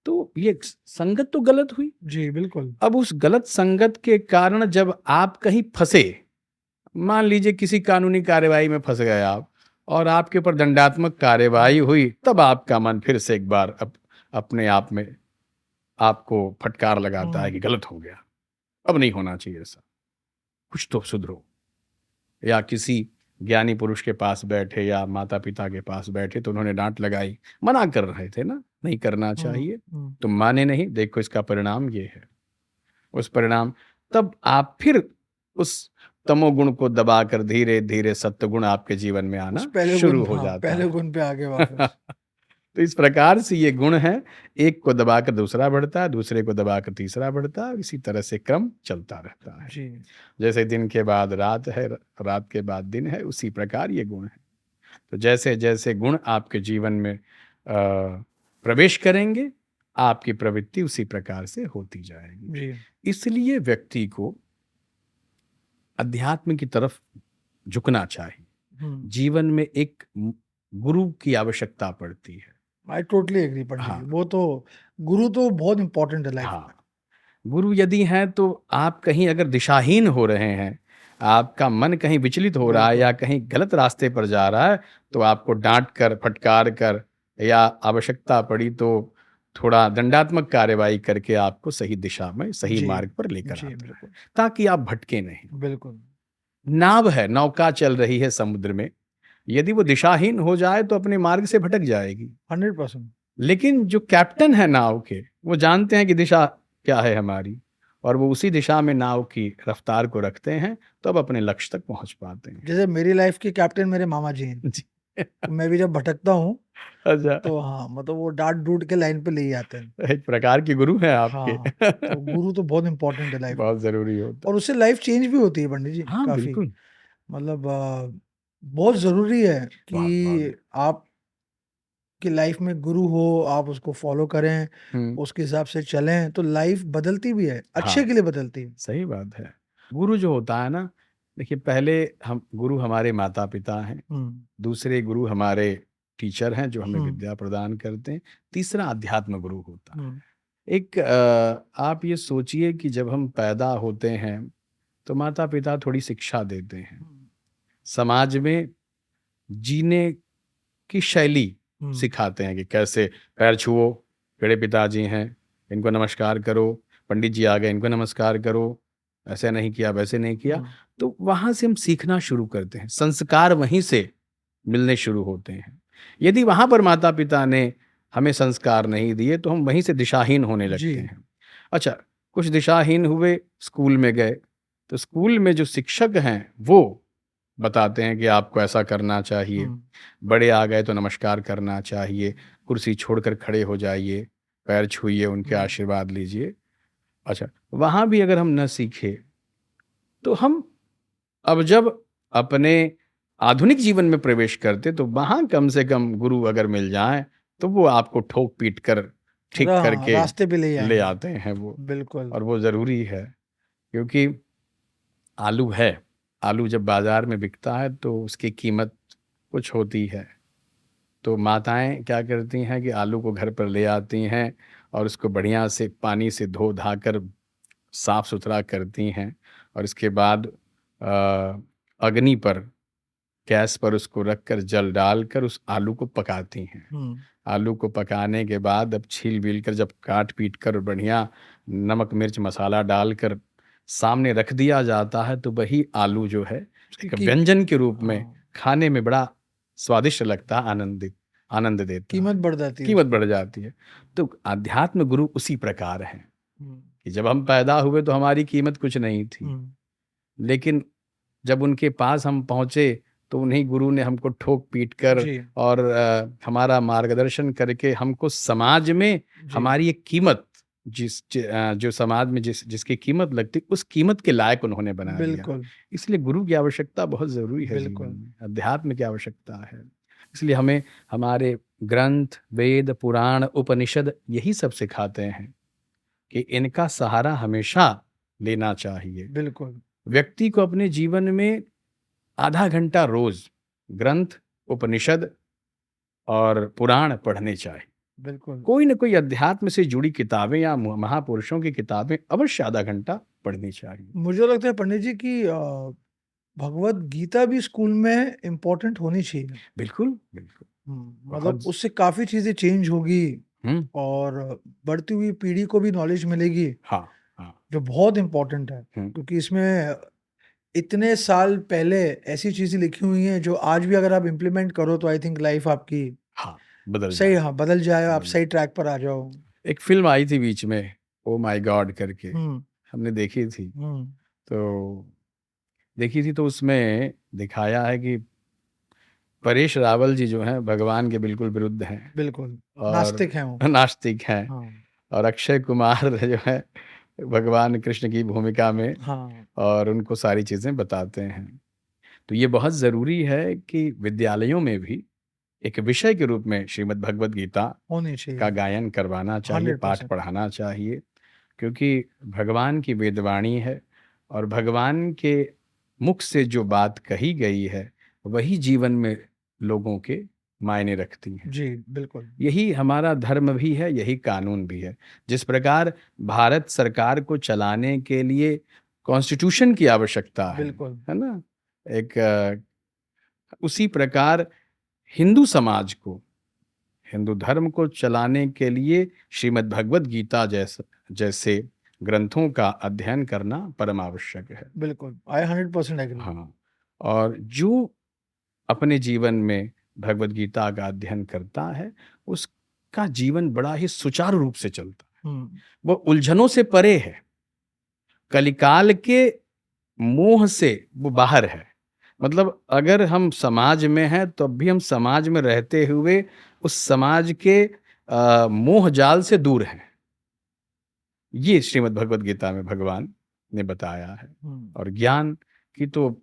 S1: तो ये संगत तो गलत हुई।
S2: जी, बिल्कुल।
S1: अब उस गलत संगत के कारण जब आप कहीं फंसे, मान लीजिए किसी कानूनी कार्यवाही में फंस गए आप और आपके ऊपर दंडात्मक कार्यवाही हुई, तब आपका मन फिर से एक बार अपने आप में आपको फटकार लगाता है कि गलत हो गया, अब नहीं होना चाहिए ऐसा, कुछ तो सुधरो। या किसी ज्ञानी पुरुष के पास बैठे या माता पिता के पास बैठे तो उन्होंने डांट लगाई, मना कर रहे थे ना, नहीं करना चाहिए, तुम माने नहीं, देखो इसका परिणाम ये है, उस परिणाम, तब आप फिर उस तमोगुण को दबाकर धीरे धीरे सत्वगुण आपके जीवन में आना शुरू हो जाता
S2: पहले
S1: है।
S2: गुण पे आगे वापस।
S1: तो इस प्रकार से ये गुण है, एक को दबाकर दूसरा बढ़ता है, दूसरे को दबाकर तीसरा बढ़ता है, इसी तरह से क्रम चलता रहता है।
S2: जी,
S1: जैसे दिन के बाद रात है, रात के बाद दिन है, उसी प्रकार ये गुण है। तो जैसे जैसे गुण आपके जीवन में प्रवेश करेंगे, आपकी प्रवृत्ति उसी प्रकार से होती जाएगी।
S2: जी,
S1: इसलिए व्यक्ति को अध्यात्म की तरफ झुकना चाहिए। जीवन में एक गुरु की आवश्यकता पड़ती है।
S2: आई टोटली एग्री पंडित जी।
S1: हाँ।
S2: वो तो गुरु तो बहुत इंपॉर्टेंट है लाइफ में।
S1: हाँ, गुरु यदि हैं तो आप कहीं अगर दिशाहीन हो रहे हैं, आपका मन कहीं विचलित हो रहा है या कहीं गलत रास्ते पर जा रहा है, तो आपको डांट कर, फटकार कर या आवश्यकता पड़ी तो थोड़ा दंडात्मक कार्यवाही करके आपको सही दिशा में, सही
S2: जी,
S1: मार्ग पर लेकर
S2: जी,
S1: आता है,
S2: बिल्कुल,
S1: ताकि आप भटके नहीं।
S2: बिल्कुल।
S1: नाव है, नौका चल रही है समुद्र में, यदि वो दिशाहीन हो जाए तो अपने मार्ग से भटक जाएगी।
S2: 100%।
S1: लेकिन जो कैप्टन है नाव के, वो जानते हैं कि दिशा क्या है हमारी, और वो उसी दिशा में नाव की रफ्तार को रखते हैं, तो अब अपने लक्ष्य तक पहुंच पाते हैं।
S2: जैसे मेरी लाइफ के कैप्टन मेरे मामा जी हैं।
S1: जी।
S2: तो मैं भी जब भटकता हूँ
S1: अच्छा,
S2: तो हाँ, मतलब वो डांट डूट के लाइन पे ले ही आते हैं।
S1: एक प्रकार के गुरु हैं आपके।
S2: हाँ, तो गुरु तो बहुत इंपॉर्टेंट है लाइफ में,
S1: बहुत जरूरी होता
S2: और उससे लाइफ चेंज भी होती है पंडित जी
S1: है। हाँ,
S2: काफी।
S1: बिल्कुल।
S2: मतलब बहुत जरूरी है
S1: बहुत बहुत।
S2: कि आप की लाइफ में गुरु हो, आप उसको फॉलो करें,
S1: हम्म।
S2: उसके हिसाब से चलें, तो लाइफ बदलती भी है, अच्छे
S1: हाँ,
S2: के लिए बदलती है।
S1: सही बात है। गुरु जो होता है ना, देखिए पहले हम गुरु हमारे माता पिता हैं, दूसरे गुरु हमारे टीचर हैं जो हमें विद्या प्रदान करते हैं, तीसरा अध्यात्म गुरु होता है। एक आप ये सोचिए कि जब हम पैदा होते हैं तो माता पिता थोड़ी शिक्षा देते हैं, समाज में जीने की शैली सिखाते हैं कि कैसे पैर छुओ, बड़े पिताजी हैं, इनको नमस्कार करो, पंडित जी आ गए, इनको नमस्कार करो, ऐसे नहीं किया, वैसे नहीं किया। तो वहाँ से हम सीखना शुरू करते हैं, संस्कार वहीं से मिलने शुरू होते हैं। यदि वहाँ पर माता पिता ने हमें संस्कार नहीं दिए तो हम वहीं से दिशाहीन होने लगते हैं। अच्छा, कुछ दिशाहीन हुए, स्कूल में गए, तो स्कूल में जो शिक्षक हैं वो बताते हैं कि आपको ऐसा करना चाहिए, बड़े आ गए तो नमस्कार करना चाहिए, कुर्सी छोड़कर खड़े हो जाइए, पैर छूइए, उनके आशीर्वाद लीजिए। अच्छा, वहाँ भी अगर हम न सीखे, तो हम अब जब अपने आधुनिक जीवन में प्रवेश करते, तो वहाँ कम से कम गुरु अगर मिल जाएँ, तो वो आपको ठोक-पीट कर ठीक
S2: हाँ,
S1: करके
S2: रास्ते पे ले
S1: ले
S2: आएँगे।
S1: आते हैं वो,
S2: बिल्कुल।
S1: और वो ज़रूरी है। क्योंकि आलू है, आलू जब बाज़ार में बिकता है तो उसकी कीमत कुछ होती है। तो माताएँ क्या करती हैं कि आलू को घर पर ले आती हैं और उसको बढ़िया से पानी से धो-धा कर साफ-सुथरा करती हैं, और इसके बाद अग्नि पर, गैस पर उसको रखकर जल डालकर उस आलू को पकाती हैं। आलू को पकाने के बाद अब छील-बील कर जब काट-पीट कर बढ़िया नमक, मिर्च, मसाला डालकर सामने रख दिया जाता है, तो वही आलू जो है एक
S2: की
S1: व्यंजन के रूप में
S2: हाँ,
S1: खाने में बड़ा स्वादिष्ट लगता है, आनंद देता
S2: कीमत
S1: है,
S2: बढ़ जाती है
S1: कीमत
S2: उसकी।
S1: बढ़ जाती है। तो अध्यात्म गुरु उसी प्रकार हैं
S2: हुँ,
S1: कि जब हम पैदा हुए तो हमारी कीमत कुछ नहीं थी,
S2: हुँ,
S1: लेकिन जब उनके पास हम पहुँचे, तो उन्हीं गुरु ने हमको ठोक-पीट कर
S2: जी,
S1: और हमारा मार्गदर्शन करके हमको समाज में
S2: जी,
S1: हमारी एक कीमत, जो समाज में जिसकी कीमत लगती, उस कीमत के लायक उन्होंने बना दिया।
S2: बिल्कुल,
S1: इसलिए गुरु की आवश्यकता बहुत ज़रूरी है जीवन
S2: बिल्कुल,
S1: में, अध्यात्म की आवश्यकता है। इसलिए हमें हमारे ग्रंथ, वेद, पुराण, उपनिषद यही सब सिखाते हैं कि इनका सहारा हमेशा लेना चाहिए।
S2: बिल्कुल,
S1: व्यक्ति को अपने जीवन में आधा घंटा रोज ग्रंथ, उपनिषद और पुराण पढ़ने चाहिए।
S2: बिल्कुल।
S1: कोई न कोई अध्यात्म से जुड़ी किताबें या महापुरुषों की किताबें अवश्य आधा घंटा पढ़नी चाहिए।
S2: मुझे लगता है पंडित जी कि भगवत गीता भी स्कूल में इम्पोर्टेंट होनी चाहिए।
S1: बिल्कुल, बिल्कुल।
S2: मतलब
S1: बहुत।
S2: उससे काफ़ी चीज़ें चेंज होगी
S1: हुँ,
S2: और बढ़ती हुई पीढ़ी को भी नॉलेज मिलेगी,
S1: हाँ, हाँ।
S2: जो बहुत इम्पोर्टेंट है।
S1: हुँ,
S2: क्योंकि इसमें इतने साल पहले ऐसी चीज़ें लिखी हुई हैं जो आज भी अगर आप इम्प्लीमेंट करो तो आई थिंक लाइफ आपकी
S1: हाँ, बदल
S2: सही
S1: जाए,
S2: हाँ, बदल जाए, आप
S1: बदल
S2: सही
S1: जाए।
S2: ट्रैक पर आ जाओ।
S1: एक फ़िल्म आई थी बीच में, ओह माय गॉड करके,
S2: हुँ,
S1: हमने देखी थी।
S2: हुँ,
S1: तो देखी थी तो उसमें दिखाया है कि परेश रावल जी जो हैं भगवान के बिल्कुल विरुद्ध हैं
S2: बिल्कुल,
S1: और
S2: नास्तिक हैं वो।
S1: नास्तिक हैं,
S2: हाँ,
S1: और अक्षय कुमार जो है भगवान कृष्ण की भूमिका में,
S2: हाँ,
S1: और उनको सारी चीज़ें बताते हैं। तो ये बहुत ज़रूरी है कि विद्यालयों में भी एक विषय के रूप में श्रीमद् भगवद गीता
S2: होनी
S1: का
S2: चाहिए,
S1: गायन करवाना चाहिए, पाठ
S2: 100%।
S1: पढ़ाना चाहिए, क्योंकि भगवान की वेदवाणी है, और भगवान के मुख से जो बात कही गई है, वही जीवन में लोगों के मायने रखती हैं।
S2: जी, बिल्कुल,
S1: यही हमारा धर्म भी है, यही कानून भी है। जिस प्रकार भारत सरकार को चलाने के लिए कॉन्स्टिट्यूशन की आवश्यकता
S2: बिल्कुल,
S1: है ना? एक उसी प्रकार हिंदू समाज को, हिंदू धर्म को चलाने के लिए श्रीमद् भगवद गीता जैसे ग्रंथों का अध्ययन करना परम आवश्यक है।
S2: बिल्कुल। आई 100% एग्री।
S1: हाँ, और जो अपने जीवन में भगवद गीता का अध्ययन करता है, उसका जीवन बड़ा ही सुचारू रूप से चलता है।
S2: हुँ,
S1: वो उलझनों से परे है, कलिकाल के मोह से वो बाहर है। मतलब अगर हम समाज में हैं, तब भी हम समाज में रहते हुए उस समाज के मोह जाल से दूर हैं। ये श्रीमद् भगवद गीता में भगवान ने बताया है।
S2: हुँ।
S1: और ज्ञान की तो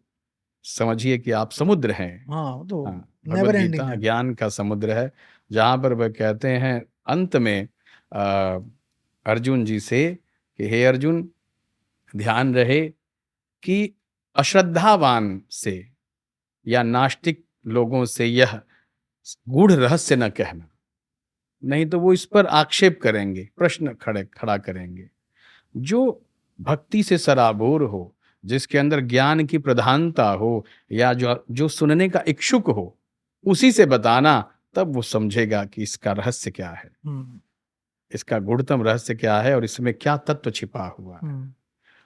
S1: समझिए कि आप समुद्र हैं।
S2: हाँ, वो तो
S1: हाँ, भगवद
S2: नेवर एंडिंग
S1: गीता
S2: है।
S1: ज्ञान का समुद्र है, जहाँ पर वह कहते हैं अंत में अ, अर्जुन जी से कि हे अर्जुन, ध्यान रहे कि अश्रद्धावान से या नास्तिक लोगों से यह गूढ़ रहस्य न कहना, नहीं तो वो इस पर आक्षेप करेंगे, प्रश्न खड़ा करेंगे। जो भक्ति से सराबोर हो, जिसके अंदर ज्ञान की प्रधानता हो, या जो जो सुनने का इच्छुक हो, उसी से बताना, तब वो समझेगा कि इसका रहस्य क्या है,
S2: हुँ,
S1: इसका गूढ़तम रहस्य क्या है, और इसमें क्या तत्व छिपा हुआ है।
S2: हुँ,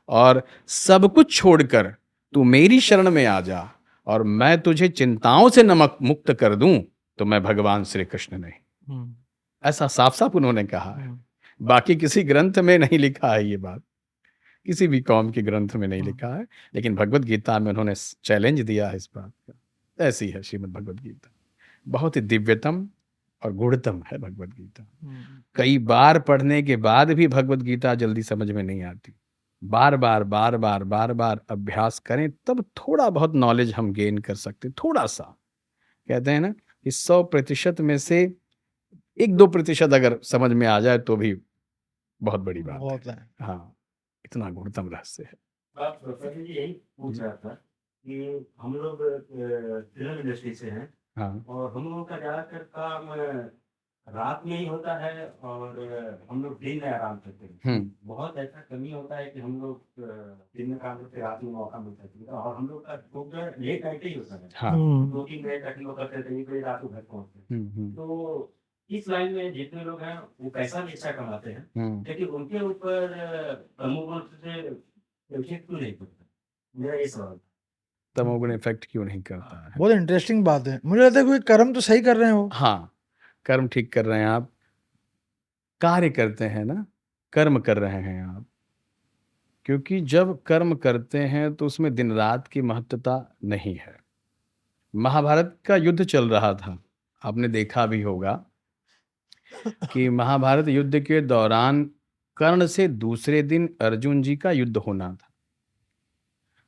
S1: और सब कुछ छोड़कर तू मेरी शरण में आ जा, और मैं तुझे चिंताओं से नमक मुक्त कर दूं, तो मैं भगवान श्री कृष्ण नहीं।
S2: हुँ,
S1: ऐसा साफ साफ उन्होंने कहा है,
S2: हुँ।
S1: बाकी किसी ग्रंथ में नहीं लिखा है ये बात। किसी भी कौम के ग्रंथ में नहीं
S2: हाँ।
S1: लिखा है, लेकिन भगवत गीता में उन्होंने चैलेंज दिया है इस बात का। ऐसी है श्रीमद् भगवत गीता, बहुत ही दिव्यतम और गुणतम है भगवत गीता। कई बार पढ़ने के बाद भी भगवत गीता जल्दी समझ में नहीं आती। बार बार बार बार बार बार अभ्यास करें तब थोड़ा बहुत नॉलेज हम गेन कर सकते, थोड़ा सा। कहते हैं ना कि 100% में से 1-2% अगर समझ में आ जाए तो भी बहुत बड़ी बात
S2: बहुत
S1: है।
S2: है।
S1: हाँ, इतना गुणतम रहस्य है।
S3: आप प्रोफेसर जी यही पूछ रहा था कि हम लोग फिल्म इंडस्ट्री से हैं
S1: हाँ,
S3: और हम लोगों का ज़्यादातर काम रात में ही होता है और हम लोग दिन में आराम करते हैं। बहुत ऐसा कमी होता है कि हम लोग दिन में काम करते रात में मौका मिलता है और हम लोग का प्रोग्राम लेट नाइट ही होता है।
S1: हाँ।
S3: 2-3 बजे तक हम लोग करते थे, 1 बजे रात को घर पहुँचते हैं। तो इस लाइन में जितने लोग हैं वो पैसा भी अच्छा कमाते हैं, लेकिन उनके ऊपर तमोगुण से इफेक्ट क्यों नहीं पड़ता? मेरा ये सवाल था।
S1: तमोगुण इफेक्ट क्यों नहीं करता है?
S2: बहुत इंटरेस्टिंग बात है। मुझे लगता है कोई कर्म तो सही कर रहे हो।
S1: हाँ, कर्म ठीक कर रहे हैं आप, कार्य करते हैं ना, कर्म कर रहे हैं आप। क्योंकि जब कर्म करते हैं तो उसमें दिन रात की महत्वता नहीं है। महाभारत का युद्ध चल रहा था, आपने देखा भी होगा कि महाभारत युद्ध के दौरान कर्ण से दूसरे दिन अर्जुन जी का युद्ध होना था।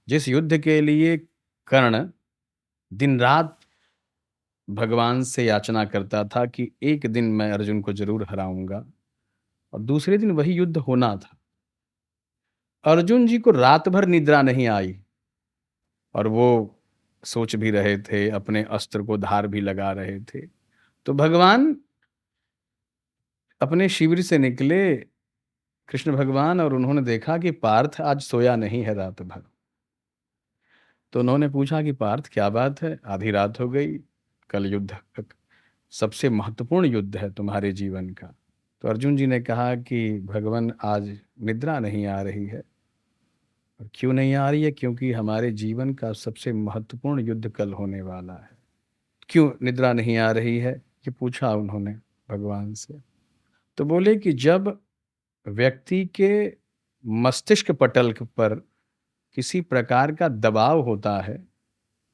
S1: जिस युद्ध के लिए कर्ण दिन रात भगवान से याचना करता था कि एक दिन मैं अर्जुन को जरूर हराऊंगा, और दूसरे दिन वही युद्ध होना था। अर्जुन जी को रात भर निद्रा नहीं आई और वो सोच भी रहे थे, अपने अस्त्र को धार भी लगा रहे थे। तो भगवान अपने शिविर से निकले, कृष्ण भगवान, और उन्होंने देखा कि पार्थ आज सोया नहीं है रात भर। तो उन्होंने पूछा कि पार्थ क्या बात है, आधी रात हो गई, कल युद्ध सबसे महत्वपूर्ण युद्ध है तुम्हारे जीवन का। तो अर्जुन जी ने कहा कि भगवान आज निद्रा नहीं आ रही है। और क्यों नहीं आ रही है? क्योंकि हमारे जीवन का सबसे महत्वपूर्ण युद्ध कल होने वाला है। क्यों निद्रा नहीं आ रही है, ये पूछा उन्होंने भगवान से। तो बोले कि जब व्यक्ति के मस्तिष्क पटल पर किसी प्रकार का दबाव होता है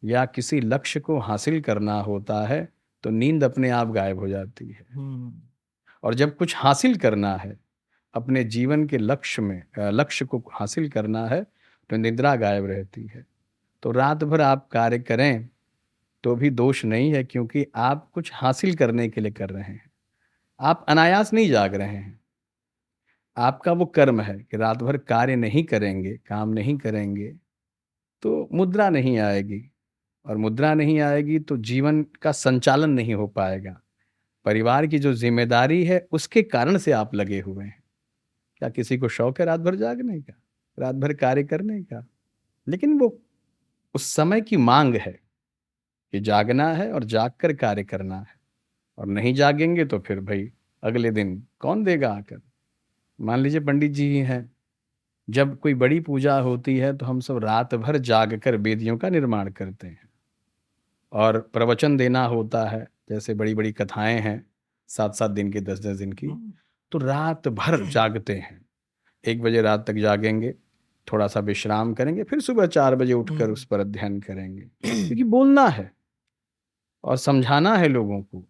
S1: या किसी लक्ष्य को हासिल करना होता है तो नींद अपने आप गायब हो जाती है। और जब कुछ हासिल करना है, अपने जीवन के लक्ष्य को हासिल करना है, तो निद्रा गायब रहती है। तो रात भर आप कार्य करें तो भी दोष नहीं है, क्योंकि आप कुछ हासिल करने के लिए कर रहे हैं। आप अनायास नहीं जाग रहे हैं। आपका वो कर्म है कि रात भर कार्य नहीं करेंगे, काम नहीं करेंगे तो मुद्रा नहीं आएगी, और मुद्रा नहीं आएगी तो जीवन का संचालन नहीं हो पाएगा। परिवार की जो जिम्मेदारी है उसके कारण से आप लगे हुए हैं। क्या किसी को शौक है रात भर जागने का, रात भर कार्य करने का? लेकिन वो उस समय की मांग है कि जागना है और जाग कर कार्य करना है। और नहीं जागेंगे तो फिर भाई अगले दिन कौन देगा आकर? मान लीजिए पंडित जी ही हैं, जब कोई बड़ी पूजा होती है तो हम सब रात भर जाग कर वेदियों का निर्माण करते हैं और प्रवचन देना होता है। जैसे बड़ी बड़ी कथाएं हैं 7-7 दिन की, 10-10 दिन की, तो रात भर जागते हैं। 1 बजे रात तक जागेंगे, थोड़ा सा विश्राम करेंगे, फिर सुबह 4 बजे उठकर उस पर अध्ययन करेंगे। क्योंकि बोलना है और समझाना है लोगों को।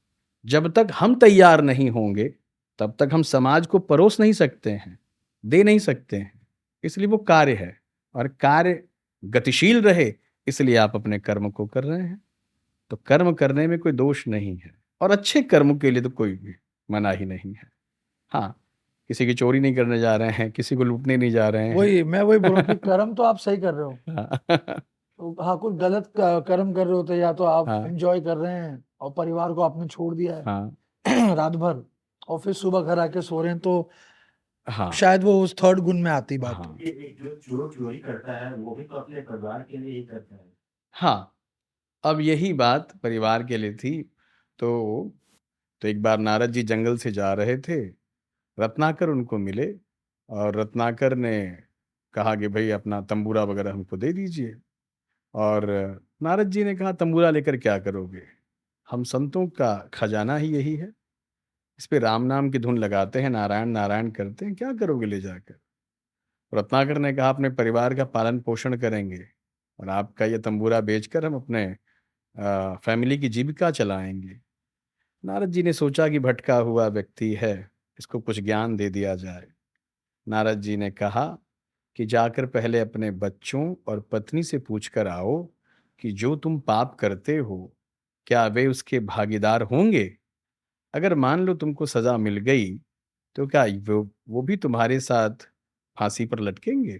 S1: जब तक हम तैयार नहीं होंगे तब तक हम समाज को परोस नहीं सकते हैं, दे नहीं सकते हैं। इसलिए वो कार्य है, और कार्य गतिशील रहे इसलिए आप अपने कर्म को कर रहे हैं। तो कर्म करने में कोई दोष नहीं है, और अच्छे कर्म के लिए तो कोई भी मना ही नहीं है। हाँ, किसी की चोरी नहीं करने जा रहे हैं, किसी को लूटने नहीं जा रहे हैं।
S2: मैं वही बोल रहा हूँ कि कर्म तो आप सही कर रहे हो।
S1: हाँ,
S2: तो हाँ, कुछ गलत कर्म कर रहे होते, या तो आप
S1: हाँ,
S2: एंजॉय कर रहे हैं और परिवार को आपने छोड़ दिया है
S1: हाँ,
S2: रात भर, और फिर सुबह घर आके सो रहे हैं, तो
S1: हाँ,
S2: शायद वो उस थर्ड गुण में आती बात।
S1: हाँ,
S3: ये जो चोरी करता है वो भी तो अपने परिवार के लिए ही करता है।
S1: हाँ। अब यही बात परिवार के लिए थी। तो एक बार नारद जी जंगल से जा रहे थे, रत्नाकर उनको मिले, और रत्नाकर ने कहा कि भाई अपना तंबूरा वगैरह हमको दे दीजिए। और नारद जी ने कहा तंबूरा लेकर क्या करोगे? हम संतों का खजाना ही यही है, इस पे राम नाम की धुन लगाते हैं, नारायण नारायण करते हैं, क्या करोगे ले जाकर? रत्नाकर ने कहा अपने परिवार का पालन पोषण करेंगे और आपका ये तंबूरा बेचकर हम अपने फैमिली की जीविका चलाएंगे। नारद जी ने सोचा कि भटका हुआ व्यक्ति है, इसको कुछ ज्ञान दे दिया जाए। नारद जी ने कहा कि जाकर पहले अपने बच्चों और पत्नी से पूछ कर आओ कि जो तुम पाप करते हो क्या वे उसके भागीदार होंगे। अगर मान लो तुमको सजा मिल गई तो क्या वो भी तुम्हारे साथ फांसी पर लटकेंगे।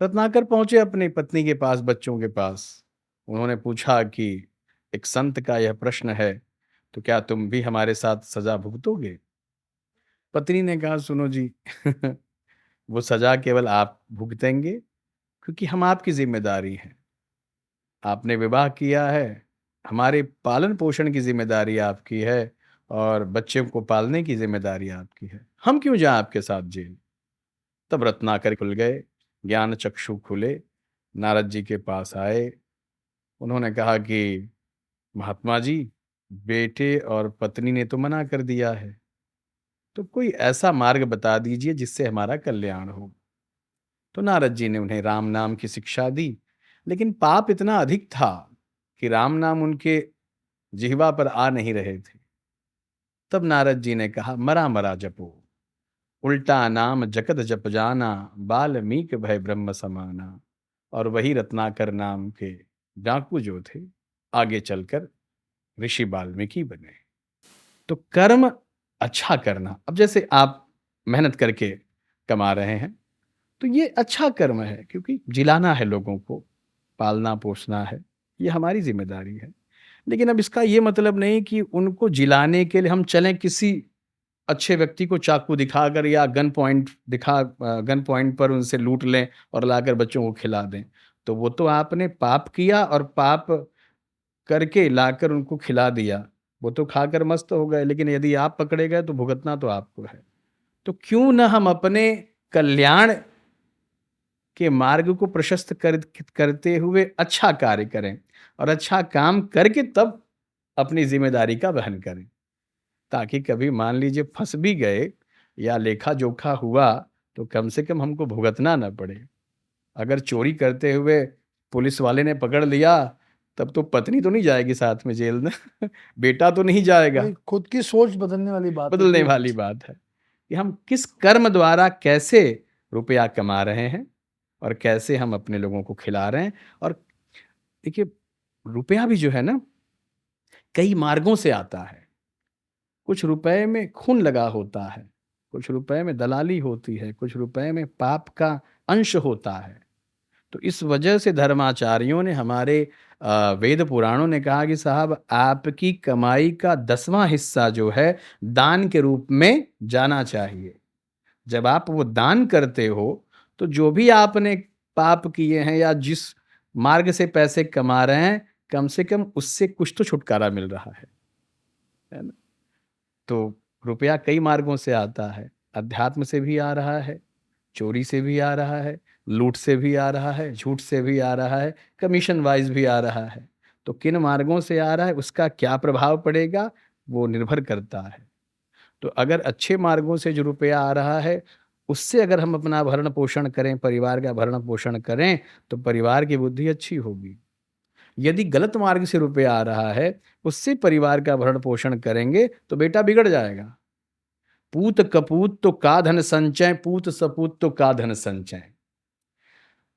S1: रत्नाकर पहुंचे अपनी पत्नी के पास, बच्चों के पास। उन्होंने पूछा कि एक संत का यह प्रश्न है, तो क्या तुम भी हमारे साथ सजा भुगतोगे। पत्नी ने कहा सुनो जी वो सजा केवल आप भुगतेंगे, क्योंकि हम आपकी जिम्मेदारी हैं। आपने विवाह किया है, हमारे पालन पोषण की जिम्मेदारी आपकी है और बच्चे को पालने की जिम्मेदारी आपकी है। हम क्यों जाएं आपके साथ जेल। तब रत्नाकर खुल गए, ज्ञान चक्षु खुले, नारद जी के पास आए। उन्होंने कहा कि महात्मा जी, बेटे और पत्नी ने तो मना कर दिया है, तो कोई ऐसा मार्ग बता दीजिए जिससे हमारा कल्याण हो। तो नारद जी ने उन्हें राम नाम की शिक्षा दी, लेकिन पाप इतना अधिक था कि राम नाम उनके जिह्वा पर आ नहीं रहे थे। तब नारद जी ने कहा मरा मरा जपो, उल्टा नाम जगत जप जाना, बाल्मीक भय ब्रह्म समाना। और वही रत्नाकर नाम के डाकू जो थे, आगे चलकर ऋषि वाल्मीकि बने। तो कर्म अच्छा करना, अब जैसे आप मेहनत करके कमा रहे हैं तो ये अच्छा कर्म है, क्योंकि जिलाना है लोगों को, पालना पोसना है, ये हमारी जिम्मेदारी है। लेकिन अब इसका ये मतलब नहीं कि उनको जिलाने के लिए हम चलें किसी अच्छे व्यक्ति को चाकू दिखाकर या गन पॉइंट पर उनसे लूट लें और लाकर बच्चों को खिला दें। तो वो तो आपने पाप किया और पाप करके लाकर उनको खिला दिया, वो तो खाकर मस्त हो गए, लेकिन यदि आप पकड़े गए तो भुगतना तो आपको है। तो क्यों न हम अपने कल्याण के मार्ग को प्रशस्त करते हुए अच्छा कार्य करें और अच्छा काम करके तब अपनी जिम्मेदारी का वहन करें, ताकि कभी मान लीजिए फंस भी गए या लेखा जोखा हुआ तो कम से कम हमको भुगतना ना पड़े। अगर चोरी करते हुए पुलिस वाले ने पकड़ लिया तब तो पत्नी तो नहीं जाएगी साथ में जेल में बेटा तो नहीं जाएगा।
S2: भाई, खुद की सोच बदलने वाली बात
S1: बदलने
S2: होती है।
S1: वाली बात है कि हम किस कर्म द्वारा कैसे रुपया कमा रहे हैं और कैसे हम अपने लोगों को खिला रहे हैं। और देखिए, रुपया भी जो है ना, कई मार्गों से आता है। कुछ रुपए में खून लगा होता है, कुछ रुपए में दलाली होती है, कुछ रुपए में पाप का अंश होता है। तो इस वजह से धर्माचार्यों ने, हमारे वेद पुराणों ने कहा कि साहब आपकी कमाई का 10वां हिस्सा जो है दान के रूप में जाना चाहिए। जब आप वो दान करते हो तो जो भी आपने पाप किए हैं या जिस मार्ग से पैसे कमा रहे हैं, कम से कम उससे कुछ तो छुटकारा मिल रहा है ना। तो रुपया कई मार्गों से आता है, अध्यात्म से भी आ रहा है, चोरी से भी आ रहा है, लूट से भी आ रहा है, झूठ से भी आ रहा है, कमीशन वाइज भी आ रहा है। तो किन मार्गों से आ रहा है, उसका क्या प्रभाव पड़ेगा, वो निर्भर करता है। तो अगर अच्छे मार्गों से जो रुपया आ रहा है, उससे अगर हम अपना भरण पोषण करें, परिवार का भरण पोषण करें, तो परिवार की बुद्धि अच्छी होगी। यदि गलत मार्ग से रुपया आ रहा है, उससे परिवार का भरण पोषण करेंगे तो बेटा बिगड़ जाएगा। पूत कपूत तो का धन संचय, पूत सपूत तो का धन संचय।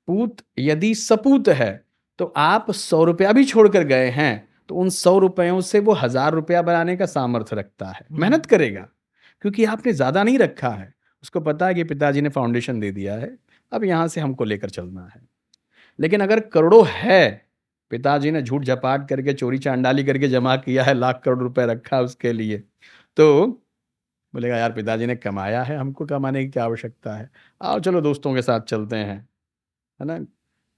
S1: पूत यदि सपूत है तो आप 100 रुपया भी छोड़कर गए हैं तो उन 100 रुपयों से वो 1000 रुपया बनाने का सामर्थ्य रखता है, मेहनत करेगा, क्योंकि आपने ज्यादा नहीं रखा है। उसको पता है कि पिताजी ने फाउंडेशन दे दिया है, अब यहां से हमको लेकर चलना है। लेकिन अगर करोड़ों है, पिताजी ने झूठ झपाट करके चोरी चांडाली करके जमा किया है, लाख करोड़ रुपए रखा है उसके लिए, तो बोलेगा यार पिताजी ने कमाया है, हमको कमाने की क्या आवश्यकता है, आओ चलो दोस्तों के साथ चलते हैं, है ना,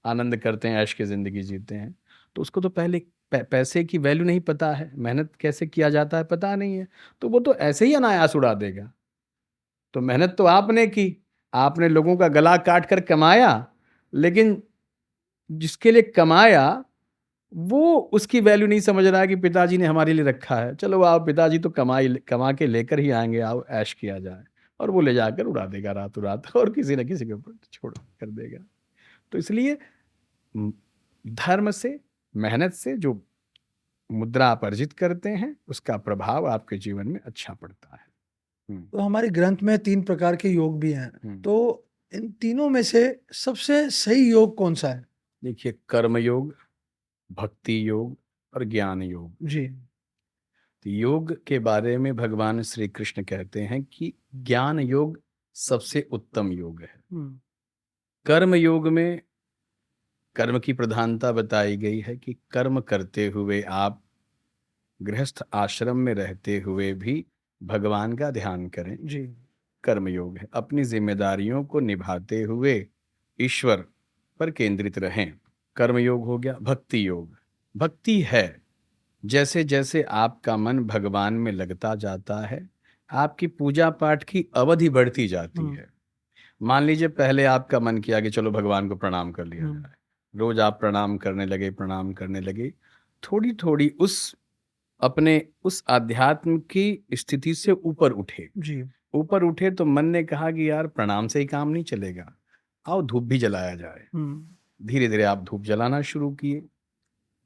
S1: आनंद करते हैं, ऐश की ज़िंदगी जीते हैं। तो उसको तो पहले पैसे की वैल्यू नहीं पता है, मेहनत कैसे किया जाता है पता नहीं है, तो वो तो ऐसे ही अनायास उड़ा देगा। तो मेहनत तो आपने की, आपने लोगों का गला काट कर कमाया, लेकिन जिसके लिए कमाया वो उसकी वैल्यू नहीं समझ रहा है कि पिताजी ने हमारे लिए रखा है। चलो आओ, पिताजी तो कमा के लेकर ही आएंगे, आओ ऐश किया जाए। और वो ले जाकर उड़ा देगा रातों रात और किसी न किसी के ऊपर छोड़ कर देगा। तो इसलिए धर्म से, मेहनत से जो मुद्रा आप अर्जित करते हैं उसका प्रभाव आपके जीवन में अच्छा पड़ता है।
S2: तो हमारे ग्रंथ में 3 प्रकार के योग भी हैं, तो इन तीनों में से सबसे सही योग कौन सा है?
S1: देखिए, कर्म योग, भक्ति योग और ज्ञान योग।
S2: जी।
S1: तो योग के बारे में भगवान श्री कृष्ण कहते हैं कि ज्ञान योग सबसे उत्तम योग है। कर्म योग में कर्म की प्रधानता बताई गई है कि कर्म करते हुए आप गृहस्थ आश्रम में रहते हुए भी भगवान का ध्यान करें।
S2: जी।
S1: कर्म योग है। अपनी जिम्मेदारियों को निभाते हुए ईश्वर पर केंद्रित रहें। कर्म योग हो गया। भक्ति योग, भक्ति है जैसे जैसे आपका मन भगवान में लगता जाता है, आपकी पूजा पाठ की अवधि बढ़ती जाती है। मान लीजिए पहले आपका मन किया कि चलो भगवान को प्रणाम कर लिया जाए, रोज आप प्रणाम करने लगे, थोड़ी थोड़ी अपने उस आध्यात्म की स्थिति से ऊपर उठे।
S2: जी।
S1: ऊपर उठे तो मन ने कहा कि यार प्रणाम से ही काम नहीं चलेगा, आओ धूप भी जलाया जाए। धीरे धीरे आप धूप जलाना शुरू किए।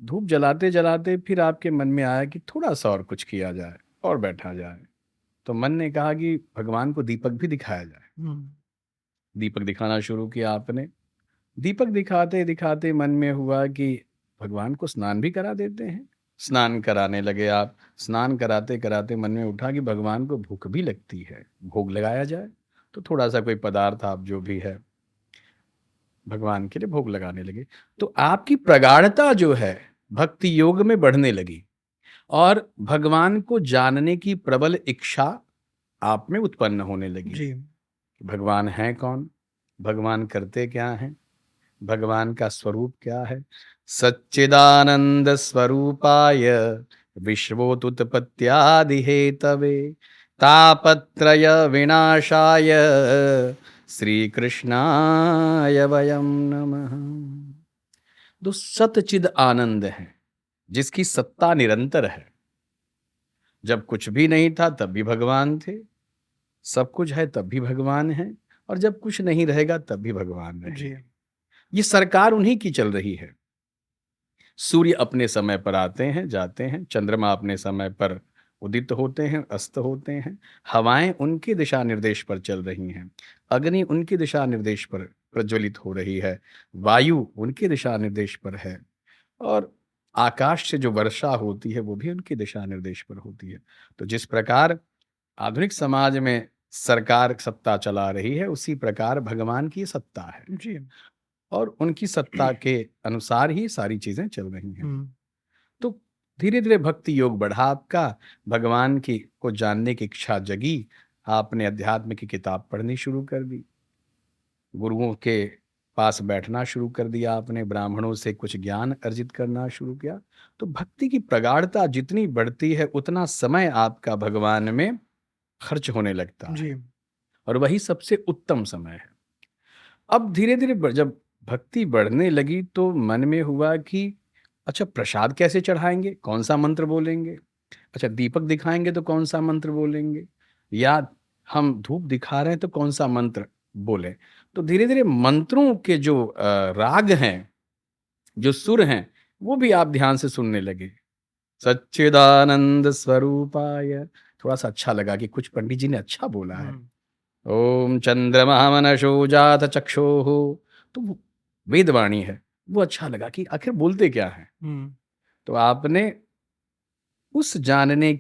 S1: धूप जलाते जलाते फिर आपके मन में आया कि थोड़ा सा और कुछ किया जाए और बैठा जाए। तो मन ने कहा कि भगवान को दीपक भी दिखाया जाए। दीपक दिखाना शुरू किया आपने। दीपक दिखाते दिखाते मन में हुआ कि भगवान को स्नान भी करा देते हैं। स्नान कराने लगे आप। स्नान कराते कराते मन में उठा कि भगवान को भूख भी लगती है, भोग लगाया जाए। तो थोड़ा सा कोई पदार्थ आप जो भी है भगवान के लिए भोग लगाने लगे। तो आपकी प्रगाढ़ता जो है भक्ति योग में बढ़ने लगी और भगवान को जानने की प्रबल इच्छा आप में उत्पन्न होने लगी।
S2: जी।
S1: भगवान है कौन, भगवान करते क्या हैं, भगवान का स्वरूप क्या है। सच्चिदानंद स्वरूपाय विश्वोत्पत्त्यादि हेतवे तापत्रय विनाशाय श्री कृष्णाय वयम नमः। जो सच्चिद आनंद है, जिसकी सत्ता निरंतर है, जब कुछ भी नहीं था तब भी भगवान थे, सब कुछ है तब भी भगवान है, और जब कुछ नहीं रहेगा तब भी भगवान रहेंगे। ये सरकार उन्हीं की चल रही है। सूर्य अपने समय पर आते हैं जाते हैं, चंद्रमा अपने समय पर उदित होते हैं अस्त होते हैं, हवाएं उनके दिशा निर्देश पर चल रही हैं, अग्नि उनके दिशा निर्देश पर प्रज्वलित हो रही है, वायु उनके दिशा निर्देश पर है, और आकाश से जो वर्षा होती है वो भी उनके दिशा निर्देश पर होती है। तो जिस प्रकार आधुनिक समाज में सरकार सत्ता चला रही है, उसी प्रकार भगवान की सत्ता है
S2: जी।
S1: और उनकी सत्ता के अनुसार ही सारी चीजें चल रही हैं। तो धीरे धीरे भक्ति योग बढ़ा आपका, भगवान की को जानने की इच्छा जगी, आपने अध्यात्म की किताब पढ़नी शुरू कर दी, गुरुओं के पास बैठना शुरू कर दिया आपने, ब्राह्मणों से कुछ ज्ञान अर्जित करना शुरू किया। तो भक्ति की प्रगाढ़ता जितनी बढ़ती है उतना समय आपका भगवान में खर्च होने लगता है
S2: जी।
S1: और वही सबसे उत्तम समय है। अब धीरे धीरे जब भक्ति बढ़ने लगी तो मन में हुआ कि अच्छा प्रसाद कैसे चढ़ाएंगे, कौन सा मंत्र बोलेंगे, अच्छा दीपक दिखाएंगे तो कौन सा मंत्र बोलेंगे, या हम धूप दिखा रहे हैं तो कौन सा मंत्र बोले। तो धीरे धीरे मंत्रों के जो राग हैं, जो सुर हैं, वो भी आप ध्यान से सुनने लगे। सच्चिदानंद स्वरूपाय, थोड़ा सा अच्छा लगा कि कुछ पंडित जी ने अच्छा बोला है। ओम चंद्रमा मनशो जात चक्षुः, तो वो वेदवाणी है, वो अच्छा लगा कि आखिर बोलते क्या है। तो आपने उस जानने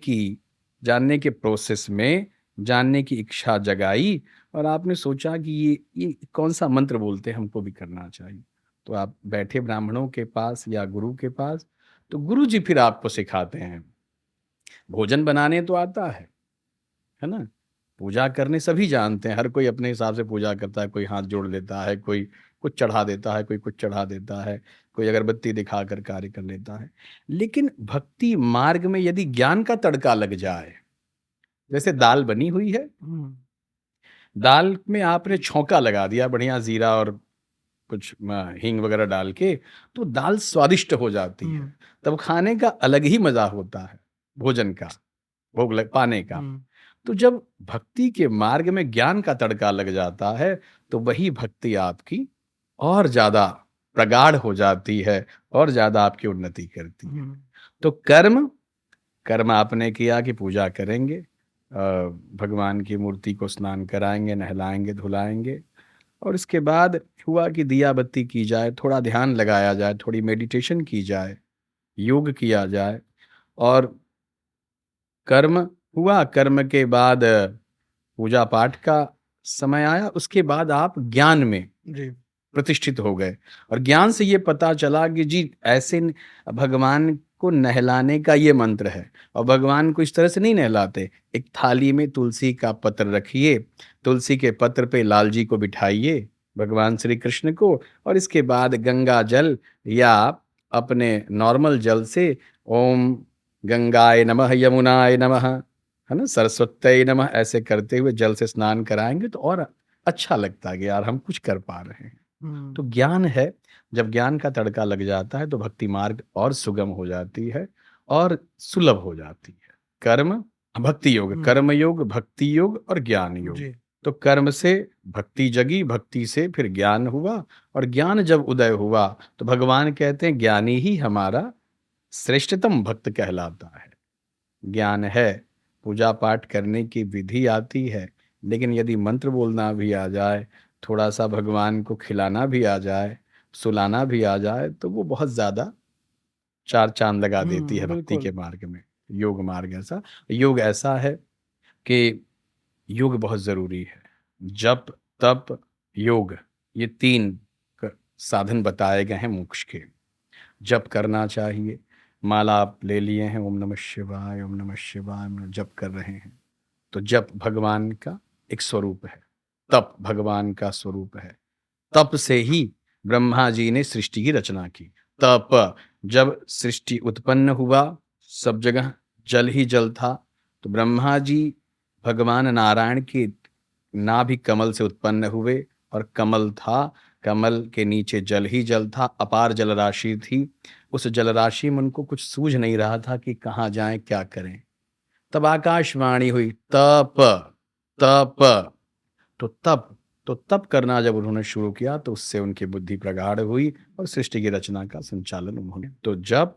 S1: के प्रोसेस में जानने की इच्छा जगाई और आपने सोचा कि ये कौन सा मंत्र बोलते हैं, हमको भी करना चाहिए। तो आप बैठे ब्राह्मणों के पास या गुरु के पास, तो गुरु जी फिर आपको सिखाते हैं। भोजन बनाने तो आता है ना, पूजा करने सभी जानते हैं, हर कोई अपने हिसाब से पूजा करता है, कोई हाथ जोड़ लेता है, कोई कुछ चढ़ा देता है, कोई कुछ चढ़ा देता है, कोई अगरबत्ती दिखाकर कार्य कर लेता है। लेकिन भक्ति मार्ग में यदि ज्ञान का तड़का लग जाए, जैसे दाल बनी हुई है, दाल में आपने छौंका लगा दिया बढ़िया जीरा और कुछ हींग वगैरह डाल के, तो दाल स्वादिष्ट हो जाती है। तब खाने का अलग ही मजा होता है, भोजन का, भोग पाने का। तो जब भक्ति के मार्ग में ज्ञान का तड़का लग जाता है तो वही भक्ति आपकी और ज्यादा प्रगाढ़ हो जाती है और ज्यादा आपकी उन्नति करती है। तो कर्म कर्म आपने किया कि पूजा करेंगे, भगवान की मूर्ति को स्नान कराएंगे, नहलाएंगे, धुलाएंगे, और इसके बाद हुआ कि दिया बत्ती की जाए, थोड़ा ध्यान लगाया जाए, थोड़ी मेडिटेशन की जाए, योग किया जाए, और कर्म हुआ। कर्म के बाद पूजा पाठ का समय आया, उसके बाद आप ज्ञान में
S2: जी
S1: प्रतिष्ठित हो गए। और ज्ञान से ये पता चला कि जी ऐसे भगवान को नहलाने का ये मंत्र है, और भगवान को इस तरह से नहीं नहलाते। एक थाली में तुलसी का पत्र रखिए, तुलसी के पत्र पे लाल जी को बिठाइए, भगवान श्री कृष्ण को, और इसके बाद गंगा जल या अपने नॉर्मल जल से ओम गंगाय नमः, यमुनाय नमः, है ना, सरस्वत्यै नमः, ऐसे करते हुए जल से स्नान कराएंगे तो और अच्छा लगता है कि यार हम कुछ कर पा रहे हैं। तो ज्ञान है, जब ज्ञान का तड़का लग जाता है तो भक्ति मार्ग और सुगम हो जाती है और सुलभ हो जाती है। कर्म भक्ति योग, कर्म योग, भक्ति योग और ज्ञान योग।
S2: जी
S1: तो कर्म से भक्ति जगी, भक्ति से फिर ज्ञान हुआ, और ज्ञान जब उदय हुआ तो भगवान कहते हैं ज्ञानी ही हमारा श्रेष्ठतम भक्त कहलाता है। ज्ञान है, पूजा पाठ करने की विधि आती है, लेकिन यदि मंत्र बोलना भी आ जाए, थोड़ा सा भगवान को खिलाना भी आ जाए, सुलाना भी आ जाए, तो वो बहुत ज़्यादा चार चांद लगा देती है भक्ति के
S2: बिल्कुल
S1: मार्ग में। योग ऐसा है कि योग बहुत ज़रूरी है। जप, तप, योग, ये 3 साधन बताए गए हैं मोक्ष के। जप करना चाहिए, माला आप ले लिए हैं, ओम नमः शिवाय, ओम नमः शिवाय में जप कर रहे हैं, तो जप भगवान का एक स्वरूप है, तप भगवान का स्वरूप है। तप से ही ब्रह्मा जी ने सृष्टि की रचना की। तप, जब सृष्टि उत्पन्न हुआ, सब जगह जल ही जल था, तो ब्रह्मा जी भगवान नारायण के नाभि कमल से उत्पन्न हुए, और कमल था, कमल के नीचे जल ही जल था, अपार जल राशि थी। उस जल राशि में उनको कुछ सूझ नहीं रहा था कि कहाँ जाएं, क्या करें। तब आकाशवाणी हुई, तप तप। तो तप करना जब उन्होंने शुरू किया तो उससे उनकी बुद्धि प्रगाढ़ हुई और सृष्टि की रचना का संचालन उन्होंने। तो जप,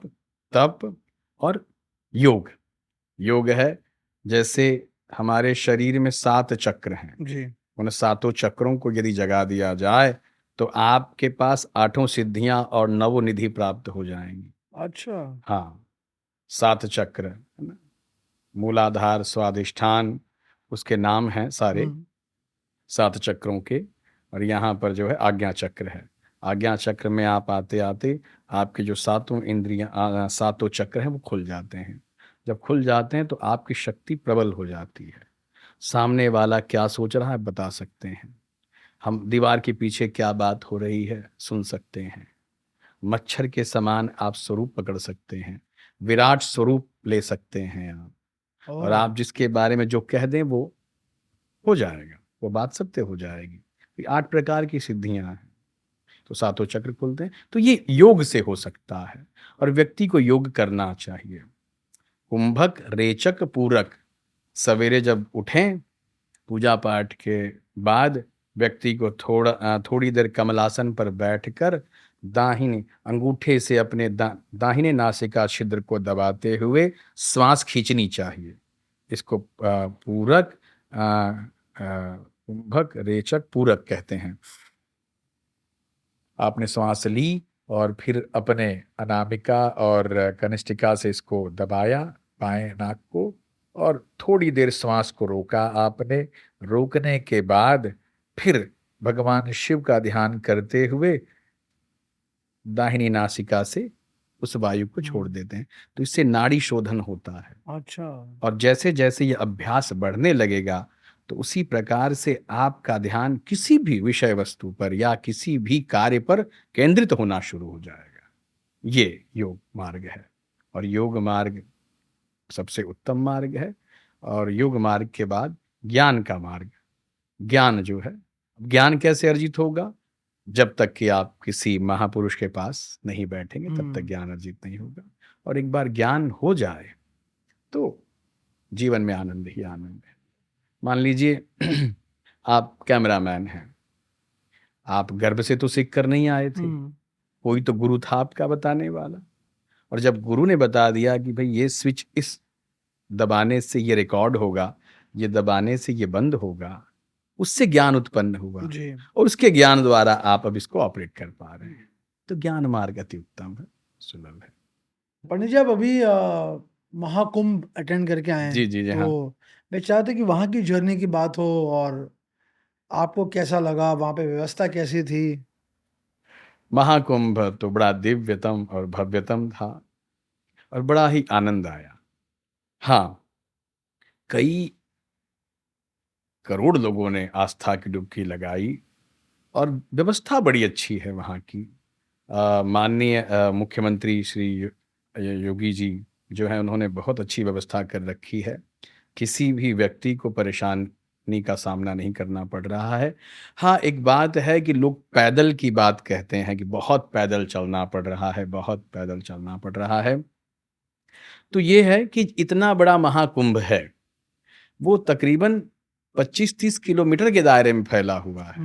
S1: तप और योग। योग है जैसे हमारे शरीर में 7 चक्र हैं,
S2: जी
S1: उन 7 चक्रों को यदि जगा दिया जाए तो आपके पास 8 सिद्धियां और 9 निधि प्राप्त हो जाएंगी।
S2: अच्छा
S1: हाँ, 7 चक्र है ना, मूलाधार, स्वादिष्ठान, उसके नाम हैं सारे 7 चक्रों के। और यहाँ पर जो है आज्ञा चक्र है। आज्ञा चक्र में आप आते आते आपके जो 7 इंद्रियां, 7 चक्र हैं, वो खुल जाते हैं। जब खुल जाते हैं तो आपकी शक्ति प्रबल हो जाती है। सामने वाला क्या सोच रहा है बता सकते हैं, हम दीवार के पीछे क्या बात हो रही है सुन सकते हैं, मच्छर के समान आप स्वरूप पकड़ सकते हैं, विराट स्वरूप ले सकते हैं आप, और आप जिसके बारे में जो कह दें वो हो जाएगा, वो बात सत्य हो जाएगी। ये 8 प्रकार की सिद्धियां हैं, तो 7 चक्र खुलते हैं। तो ये योग से हो सकता है, और व्यक्ति को योग करना चाहिए। कुंभक रेचक पूरक, सवेरे जब उठें पूजा पाठ के बाद व्यक्ति को थोड़ी देर कमलासन पर बैठकर दाहिने अंगूठे से अपने दाहिने नासिका छिद्र को दबाते हुए श्वास खींचनी चाहिए। इसको पूरक, कुंभक, रेचक, पूरक कहते हैं। आपने श्वास ली और फिर अपने अनामिका और कनिष्ठिका से इसको दबाया, बाएं नाक को, और थोड़ी देर श्वास को रोका आपने। रोकने के बाद फिर भगवान शिव का ध्यान करते हुए दाहिनी नासिका से उस वायु को छोड़ देते हैं। तो इससे नाड़ी शोधन होता है।
S2: अच्छा
S1: और जैसे जैसे ये अभ्यास बढ़ने लगेगा तो उसी प्रकार से आपका ध्यान किसी भी विषय वस्तु पर या किसी भी कार्य पर केंद्रित होना शुरू हो जाएगा। ये योग मार्ग है, और योग मार्ग सबसे उत्तम मार्ग है। और योग मार्ग के बाद ज्ञान का मार्ग। ज्ञान जो है, ज्ञान कैसे अर्जित होगा? जब तक कि आप किसी महापुरुष के पास नहीं बैठेंगे तब तक ज्ञान अर्जित नहीं होगा। और एक बार ज्ञान हो जाए तो जीवन में आनंद ही आनंद है। मान लीजिए आप कैमरामैन हैं, आप गर्भ से तो सीख कर नहीं आए थे, कोई तो गुरु था आपका बताने वाला, और जब गुरु ने बता दिया कि भाई ये स्विच इस दबाने से ये रिकॉर्ड होगा, ये दबाने से ये बंद होगा, उससे ज्ञान उत्पन्न हुआ
S2: जी।
S1: और उसके ज्ञान द्वारा आप अब इसको ऑपरेट कर पा रहे हैं। तो ज्ञान मार्ग अति उत्तम है, सुलभ है।
S2: पंडित जी, आप अभी महाकुंभ अटेंड करके आए हैं,
S1: जी, जी, जी, हाँ।
S2: तो मैं चाहता हूँ कि वहाँ की जर्नी की बात हो और आपको कैसा लगा, वहाँ पे व्यवस्था कैसी थी?
S1: महाकुंभ तो बड़ा दिव्यतम और भव्यतम था और बड़ा ही आनंद आया। हाँ, कई करोड़ लोगों ने आस्था की डुबकी लगाई और व्यवस्था बड़ी अच्छी है वहाँ की। माननीय मुख्यमंत्री श्री योगी जी जो हैं, उन्होंने बहुत अच्छी व्यवस्था कर रखी है। किसी भी व्यक्ति को परेशानी का सामना नहीं करना पड़ रहा है। हाँ, एक बात है कि लोग पैदल की बात कहते हैं कि बहुत पैदल चलना पड़ रहा है, बहुत पैदल चलना पड़ रहा है। तो ये है कि इतना बड़ा महाकुंभ है, वो तकरीबन 25-30 किलोमीटर के दायरे में फैला हुआ है।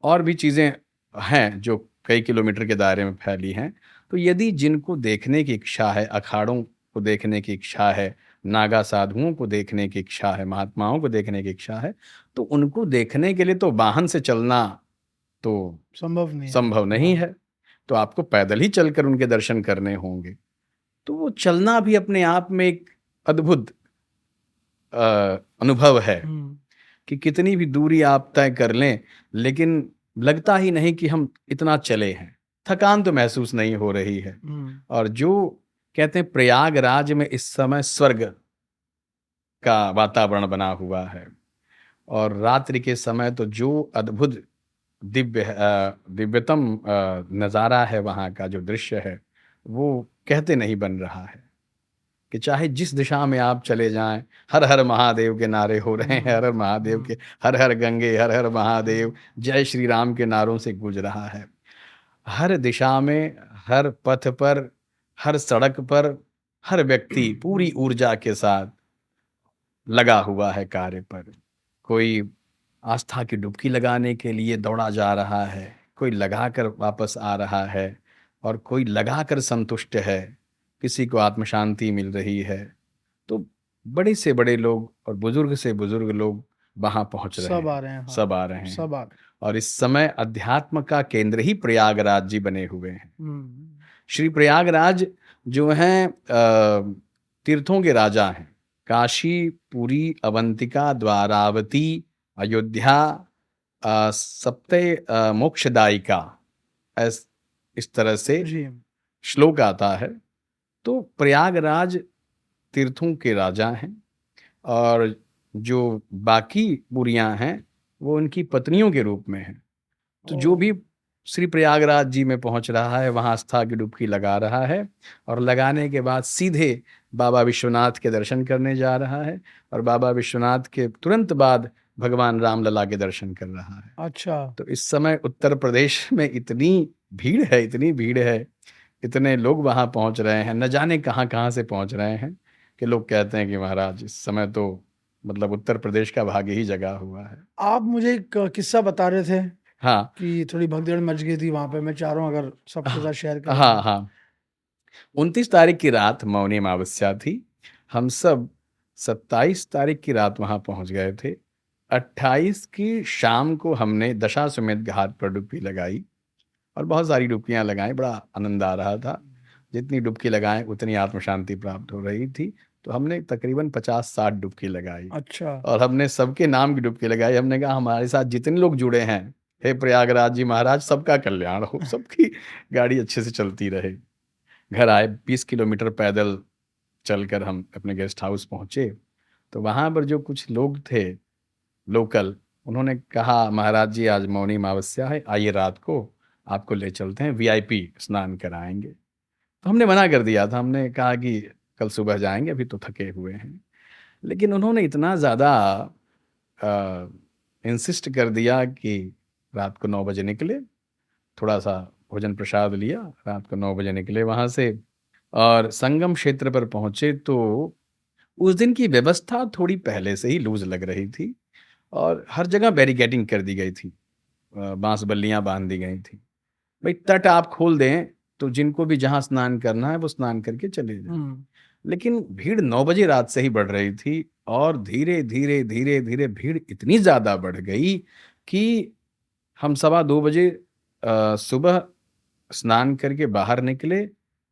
S1: और भी चीज़ें हैं जो कई किलोमीटर के दायरे में फैली हैं। तो यदि जिनको देखने की इच्छा है, अखाड़ों को देखने की इच्छा है, नागा साधुओं को देखने की इच्छा है, महात्माओं को देखने की इच्छा है, तो उनको देखने के लिए तो वाहन से चलना तो संभव नहीं है। तो आपको पैदल ही चलकर उनके दर्शन करने होंगे। तो वो चलना भी अपने आप में एक अद्भुत अनुभव है कि कितनी भी दूरी आप तय कर लें, लेकिन लगता ही नहीं कि हम इतना चले हैं। थकान तो महसूस नहीं हो रही है। और जो कहते हैं प्रयागराज में इस समय स्वर्ग का वातावरण बना हुआ है और रात्रि के समय तो जो अद्भुत दिव्यतम नज़ारा है, वहाँ का जो दृश्य है, वो कहते नहीं बन रहा है कि चाहे जिस दिशा में आप चले जाएं, हर हर महादेव के नारे हो रहे हैं, हर हर महादेव के, हर हर गंगे, हर हर महादेव, जय श्री राम के नारों से गूंज रहा है। हर दिशा में, हर पथ पर, हर सड़क पर, हर व्यक्ति पूरी ऊर्जा के साथ लगा हुआ है कार्य पर। कोई आस्था की डुबकी लगाने के लिए दौड़ा जा रहा है, कोई लगाकर वापस आ रहा है और कोई लगाकर संतुष्ट है, किसी को आत्म शांति मिल रही है। तो बड़े से बड़े लोग और बुजुर्ग से बुजुर्ग लोग वहाँ पहुँच रहे
S2: सब
S1: हैं।
S2: आ रहे हैं, हाँ,
S1: सब आ रहे हैं।
S2: सब आ रहे
S1: और इस समय अध्यात्म का केंद्र ही प्रयागराज जी बने हुए हैं।
S2: हैं।
S1: श्री प्रयागराज जो हैं तीर्थों के राजा हैं। काशी, पुरी, अवंतिका, द्वारावती, अयोध्या, सप्ते मोक्षदायिका, इस तरह से
S2: जी।
S1: श्लोक आता है। तो प्रयागराज तीर्थों के राजा हैं और जो बाकी पुरियां हैं वो उनकी पत्नियों के रूप में हैं। तो जो भी श्री प्रयागराज जी में पहुंच रहा है, वहां आस्था की डुबकी लगा रहा है और लगाने के बाद सीधे बाबा विश्वनाथ के दर्शन करने जा रहा है और बाबा विश्वनाथ के तुरंत बाद भगवान रामलला के दर्शन कर रहा है।
S2: अच्छा।
S1: तो इस समय उत्तर प्रदेश में इतनी भीड़ है, इतनी भीड़ है, इतने लोग वहां पहुंच रहे हैं, न जाने कहाँ से पहुंच रहे हैं कि लोग कहते हैं कि महाराज इस समय तो मतलब उत्तर प्रदेश का भाग्य ही जगा हुआ है।
S2: आप मुझे एक किस्सा बता रहे थे
S1: हाँ,
S2: कि थोड़ी भगदड़ मच गई थी वहां पे। मैं चाह रहा हूँ अगर सबके साथ शेयर करें
S1: हाँ,
S2: तो।
S1: हाँ। 29 तारीख की रात मौनी अमावस्या थी। हम सब 27 तारीख की रात वहां पहुंच गए थे। 28 की शाम को हमने दशाश्वमेध घाट पर डुबकी लगाई और बहुत सारी डुबकियां लगाई। बड़ा आनंद आ रहा था। जितनी डुबकी लगाएं उतनी आत्म शांति प्राप्त हो रही थी। तो हमने तकरीबन 50-60 डुबकी लगाई
S2: अच्छा।
S1: और हमने सबके नाम की डुबकी लगाई। हमने कहा हमारे साथ जितने लोग जुड़े हैं, हे प्रयागराज जी महाराज, सबका कल्याण हो, सबकी गाड़ी अच्छे से चलती रहे। घर आए, 20 किलोमीटर पैदल चलकर हम अपने गेस्ट हाउस पहुंचे। तो वहां पर जो कुछ लोग थे लोकल, उन्होंने कहा महाराज जी आज मौनी अमावस्या है, आइए रात को आपको ले चलते हैं, वीआईपी स्नान कराएंगे। तो हमने मना कर दिया था। हमने कहा कि कल सुबह जाएंगे, अभी तो थके हुए हैं। लेकिन उन्होंने इतना ज़्यादा इंसिस्ट कर दिया कि रात को 9 बजे निकले। थोड़ा सा भोजन प्रसाद लिया, रात को 9 बजे निकले वहाँ से और संगम क्षेत्र पर पहुँचे। तो उस दिन की व्यवस्था थोड़ी पहले से ही लूज लग रही थी। और हर जगह बैरिकेडिंग कर दी गई थी, बांस बल्लियां बांध दी गई थी। भाई तट आप खोल दें तो जिनको भी जहां स्नान करना है वो स्नान करके चले जाएं। लेकिन भीड़ 9 बजे रात से ही बढ़ रही थी और धीरे धीरे धीरे धीरे भीड़ इतनी ज्यादा बढ़ गई कि हम 2:15 बजे सुबह स्नान करके बाहर निकले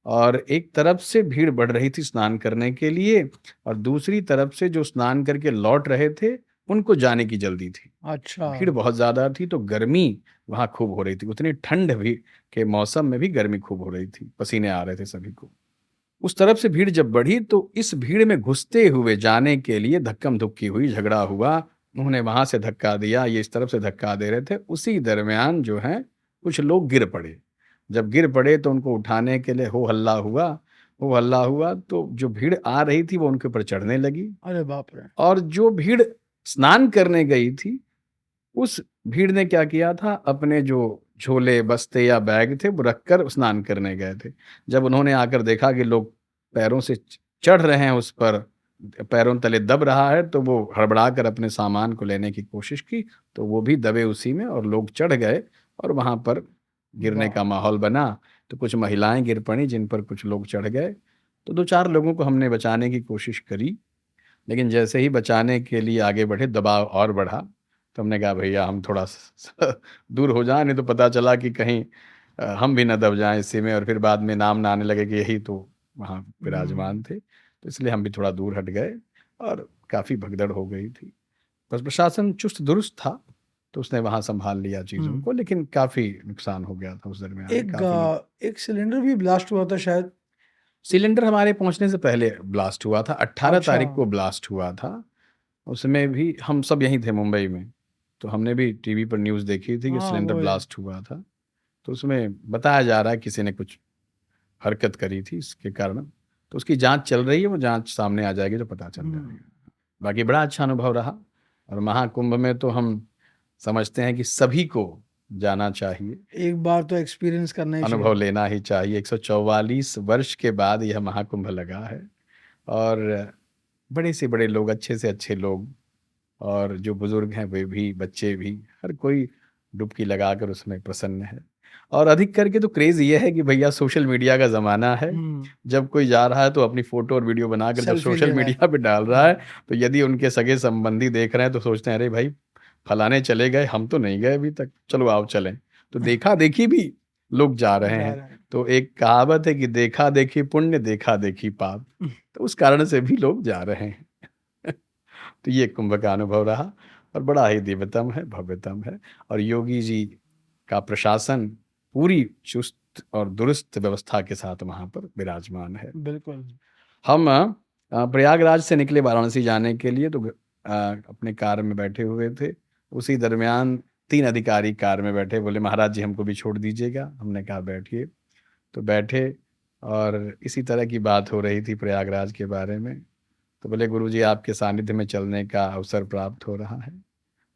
S1: और एक तरफ से भीड़ बढ़ रही थी स्नान करने के लिए और दूसरी तरफ से जो स्नान करके लौट रहे थे उनको जाने की जल्दी थी।
S2: अच्छा।
S1: भीड़ बहुत ज्यादा थी तो गर्मी वहां खूब हो रही थी, उतनी ठंड भी के मौसम में भी गर्मी खूब हो रही थी, पसीने आ रहे थे सभी को। उस तरफ से भीड़ जब बढ़ी तो इस भीड़ में घुसते हुए जाने के लिए धक्कम धुक्की हुई, झगड़ा हुआ, उन्होंने वहां से धक्का दिया, ये इस तरफ से धक्का दे रहे थे। उसी दरमियान जो है कुछ लोग गिर पड़े। जब गिर पड़े तो उनको उठाने के लिए हो हल्ला हुआ तो जो भीड़ आ रही थी वो उनके ऊपर चढ़ने लगी।
S2: अरे बाप रे।
S1: और जो भीड़ स्नान करने गई थी उस भीड़ ने क्या किया था, अपने जो झोले बस्ते या बैग थे वो रखकर स्नान करने गए थे। जब उन्होंने आकर देखा कि लोग पैरों से चढ़ रहे हैं उस पर, पैरों तले दब रहा है, तो वो हड़बड़ा कर अपने सामान को लेने की कोशिश की तो वो भी दबे उसी में और लोग चढ़ गए और वहां पर गिरने का माहौल बना। तो कुछ महिलाएं गिर पड़ी जिन पर कुछ लोग चढ़ गए। तो 2-4 लोगों को हमने बचाने की कोशिश करी, लेकिन जैसे ही बचाने के लिए आगे बढ़े दबाव और बढ़ा। तो हमने कहा भैया हम थोड़ा दूर हो जाएं, नहीं तो पता चला कि कहीं हम भी न दब जाएं इसी में और फिर बाद में नाम ना आने लगे कि यही तो वहाँ विराजमान थे। तो इसलिए हम भी थोड़ा दूर हट गए और काफ़ी भगदड़ हो गई थी। बस प्रशासन चुस्त दुरुस्त था तो उसने वहाँ संभाल लिया चीज़ों को, लेकिन काफ़ी नुकसान हो गया था उस दरमियान।
S2: एक सिलेंडर भी ब्लास्ट हुआ था शायद।
S1: सिलेंडर हमारे पहुंचने से पहले ब्लास्ट हुआ था, 18
S2: अच्छा।
S1: तारीख को ब्लास्ट हुआ था। उसमें भी हम सब यहीं थे मुंबई में, तो हमने भी टीवी पर न्यूज़ देखी थी कि
S2: हाँ,
S1: सिलेंडर
S2: वो है।
S1: ब्लास्ट हुआ था। तो उसमें बताया जा रहा है किसी ने कुछ हरकत करी थी इसके कारण। तो उसकी जांच चल रही है, वो जांच सामने आ जाएगी तो पता चल जाएगा। बाकी बड़ा अच्छा अनुभव रहा और महाकुंभ में तो हम समझते हैं कि सभी को जाना चाहिए,
S2: एक बार तो एक्सपीरियंस करना ही
S1: अनुभव
S2: चाहिए।
S1: लेना ही चाहिए। 144 वर्ष के बाद यह महाकुंभ लगा है और बड़े से बड़े लोग, अच्छे से अच्छे लोग और जो बुजुर्ग हैं वे भी, बच्चे भी, हर कोई डुबकी लगाकर उसमें प्रसन्न है। और अधिक करके तो क्रेज ये है कि भैया सोशल मीडिया का ज़माना है। जब कोई जा रहा है तो अपनी फ़ोटो और वीडियो बनाकर जब
S2: सेल्फी
S1: सोशल
S2: ले रहा है।
S1: मीडिया पे डाल रहा है, तो यदि उनके सगे संबंधी देख रहे हैं तो सोचते हैं अरे भाई फलाने चले गए, हम तो नहीं गए अभी तक, चलो आओ चलें। तो देखा-देखी भी लोग जा रहे
S2: जा
S1: हैं।
S2: रहा है।
S1: तो एक कहावत है कि देखा-देखी पुण्य, देखा-देखी पाप। तो उस कारण से भी लोग जा रहे हैं। तो ये कुंभ का अनुभव रहा और बड़ा ही दिव्यतम है, भव्यतम है। और योगी जी का प्रशासन पूरी चुस्त और दुरुस्त व्यवस्था के साथ वहाँ पर विराजमान है।
S2: बिल्कुल।
S1: हम प्रयागराज से निकले वाराणसी जाने के लिए, तो अपने कार में बैठे हुए थे। उसी दरमियान 3 अधिकारी कार में बैठे, बोले महाराज जी हमको भी छोड़ दीजिएगा। हमने कहा बैठिए। तो बैठे और इसी तरह की बात हो रही थी प्रयागराज के बारे में। तो बोले गुरुजी आपके सानिध्य में चलने का अवसर प्राप्त हो रहा है।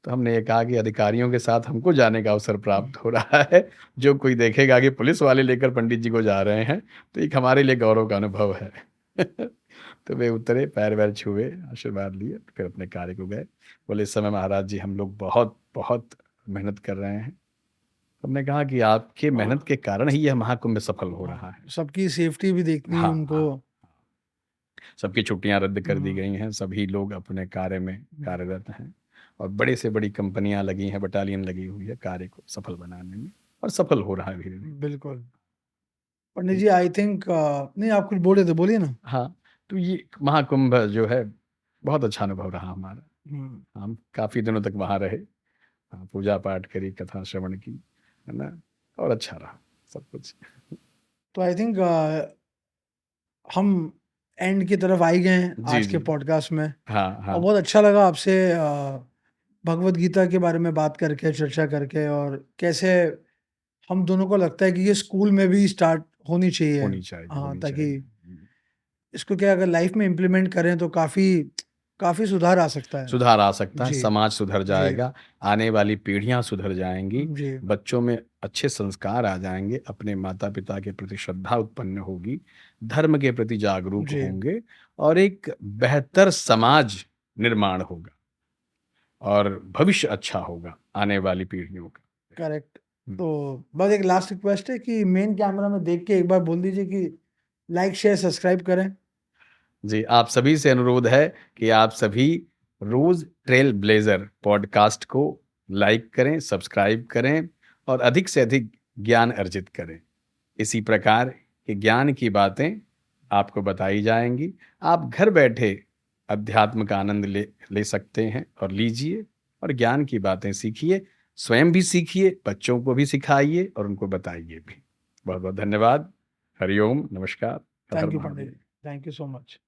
S1: तो हमने ये कहा कि अधिकारियों के साथ हमको जाने का अवसर प्राप्त हो रहा है। जो कोई देखेगा कि पुलिस वाले लेकर पंडित जी को जा रहे हैं तो एक हमारे लिए गौरव का अनुभव है। तो वे उतरे, पैर वैर छुए, आशीर्वाद लिए, फिर अपने कार्य को गए। बोले इस समय महाराज जी हम लोग बहुत बहुत मेहनत कर रहे हैं। हमने कहा कि आपके मेहनत के कारण ही यह महाकुंभ सफल हो रहा है।
S2: सबकी सेफ्टी भी देखनी है
S1: हाँ,
S2: उनको।
S1: सबकी छुट्टियां रद्द कर दी गई हैं, सभी लोग अपने कार्य में कार्यरत हैं और बड़े से बड़ी कंपनियां लगी हैं, बटालियन लगी हुई है कार्य को सफल बनाने में और सफल हो रहा है धीरे धीरे।
S2: बिल्कुल। पंडित जी आई थिंक नहीं आप कुछ बोले थे, बोलिए ना।
S1: हाँ, तो ये महाकुंभ जो है बहुत अच्छा अनुभव रहा हमारा। हम काफी दिनों तक वहां रहे, पूजा पाठ करी, कथा श्रवण की, है ना, और अच्छा रहा सब कुछ।
S2: तो आई थिंक हम एंड की तरफ आ ही गए हैं
S1: जी
S2: आज के
S1: जी।
S2: पॉडकास्ट में।
S1: हाँ
S2: और
S1: हाँ।
S2: बहुत अच्छा लगा आपसे भगवत गीता के बारे में बात करके, चर्चा करके, और कैसे हम दोनों को लगता है कि ये स्कूल में भी स्टार्ट होनी चाहिए।
S1: होनी चाहिए,
S2: हाँ,
S1: होनी
S2: ताकि
S1: चाहिए।
S2: इसको क्या अगर लाइफ में इम्प्लीमेंट करें तो काफ़ी काफ़ी सुधार आ सकता है।
S1: सुधार आ सकता है,
S2: जी,
S1: समाज सुधर
S2: जी,
S1: जाएगा, आने वाली पीढ़ियां सुधर जाएंगी,
S2: जी,
S1: बच्चों में अच्छे संस्कार आ जाएंगे, अपने माता पिता के प्रति श्रद्धा उत्पन्न होगी, धर्म के प्रति जागरूक
S2: जी,
S1: होंगे और एक बेहतर समाज निर्माण होगा। और भविष्य अच्छा होगा आने वाली पीढ़ियों का।
S2: करेक्ट।
S1: हम्म।
S2: तो बस एक लास्ट रिक्वेस्ट है कि मेन कैमरा में देख के एक बार बोल दीजिए कि लाइक शेयर सब्सक्राइब करें।
S1: जी, आप सभी से अनुरोध है कि आप सभी रोज ट्रेल ब्लेजर पॉडकास्ट को लाइक करें, सब्सक्राइब करें और अधिक से अधिक ज्ञान अर्जित करें। इसी प्रकार के ज्ञान की बातें आपको बताई जाएंगी। आप घर बैठे अध्यात्म का आनंद ले सकते हैं और लीजिए और ज्ञान की बातें सीखिए, स्वयं भी सीखिए, बच्चों को भी सिखाइए और उनको बताइए भी। बहुत बहुत धन्यवाद। हरिओम, नमस्कार, हर हर
S2: थैंक यू पंडित
S1: महादेव।
S2: जी, थैंक यू सो मच।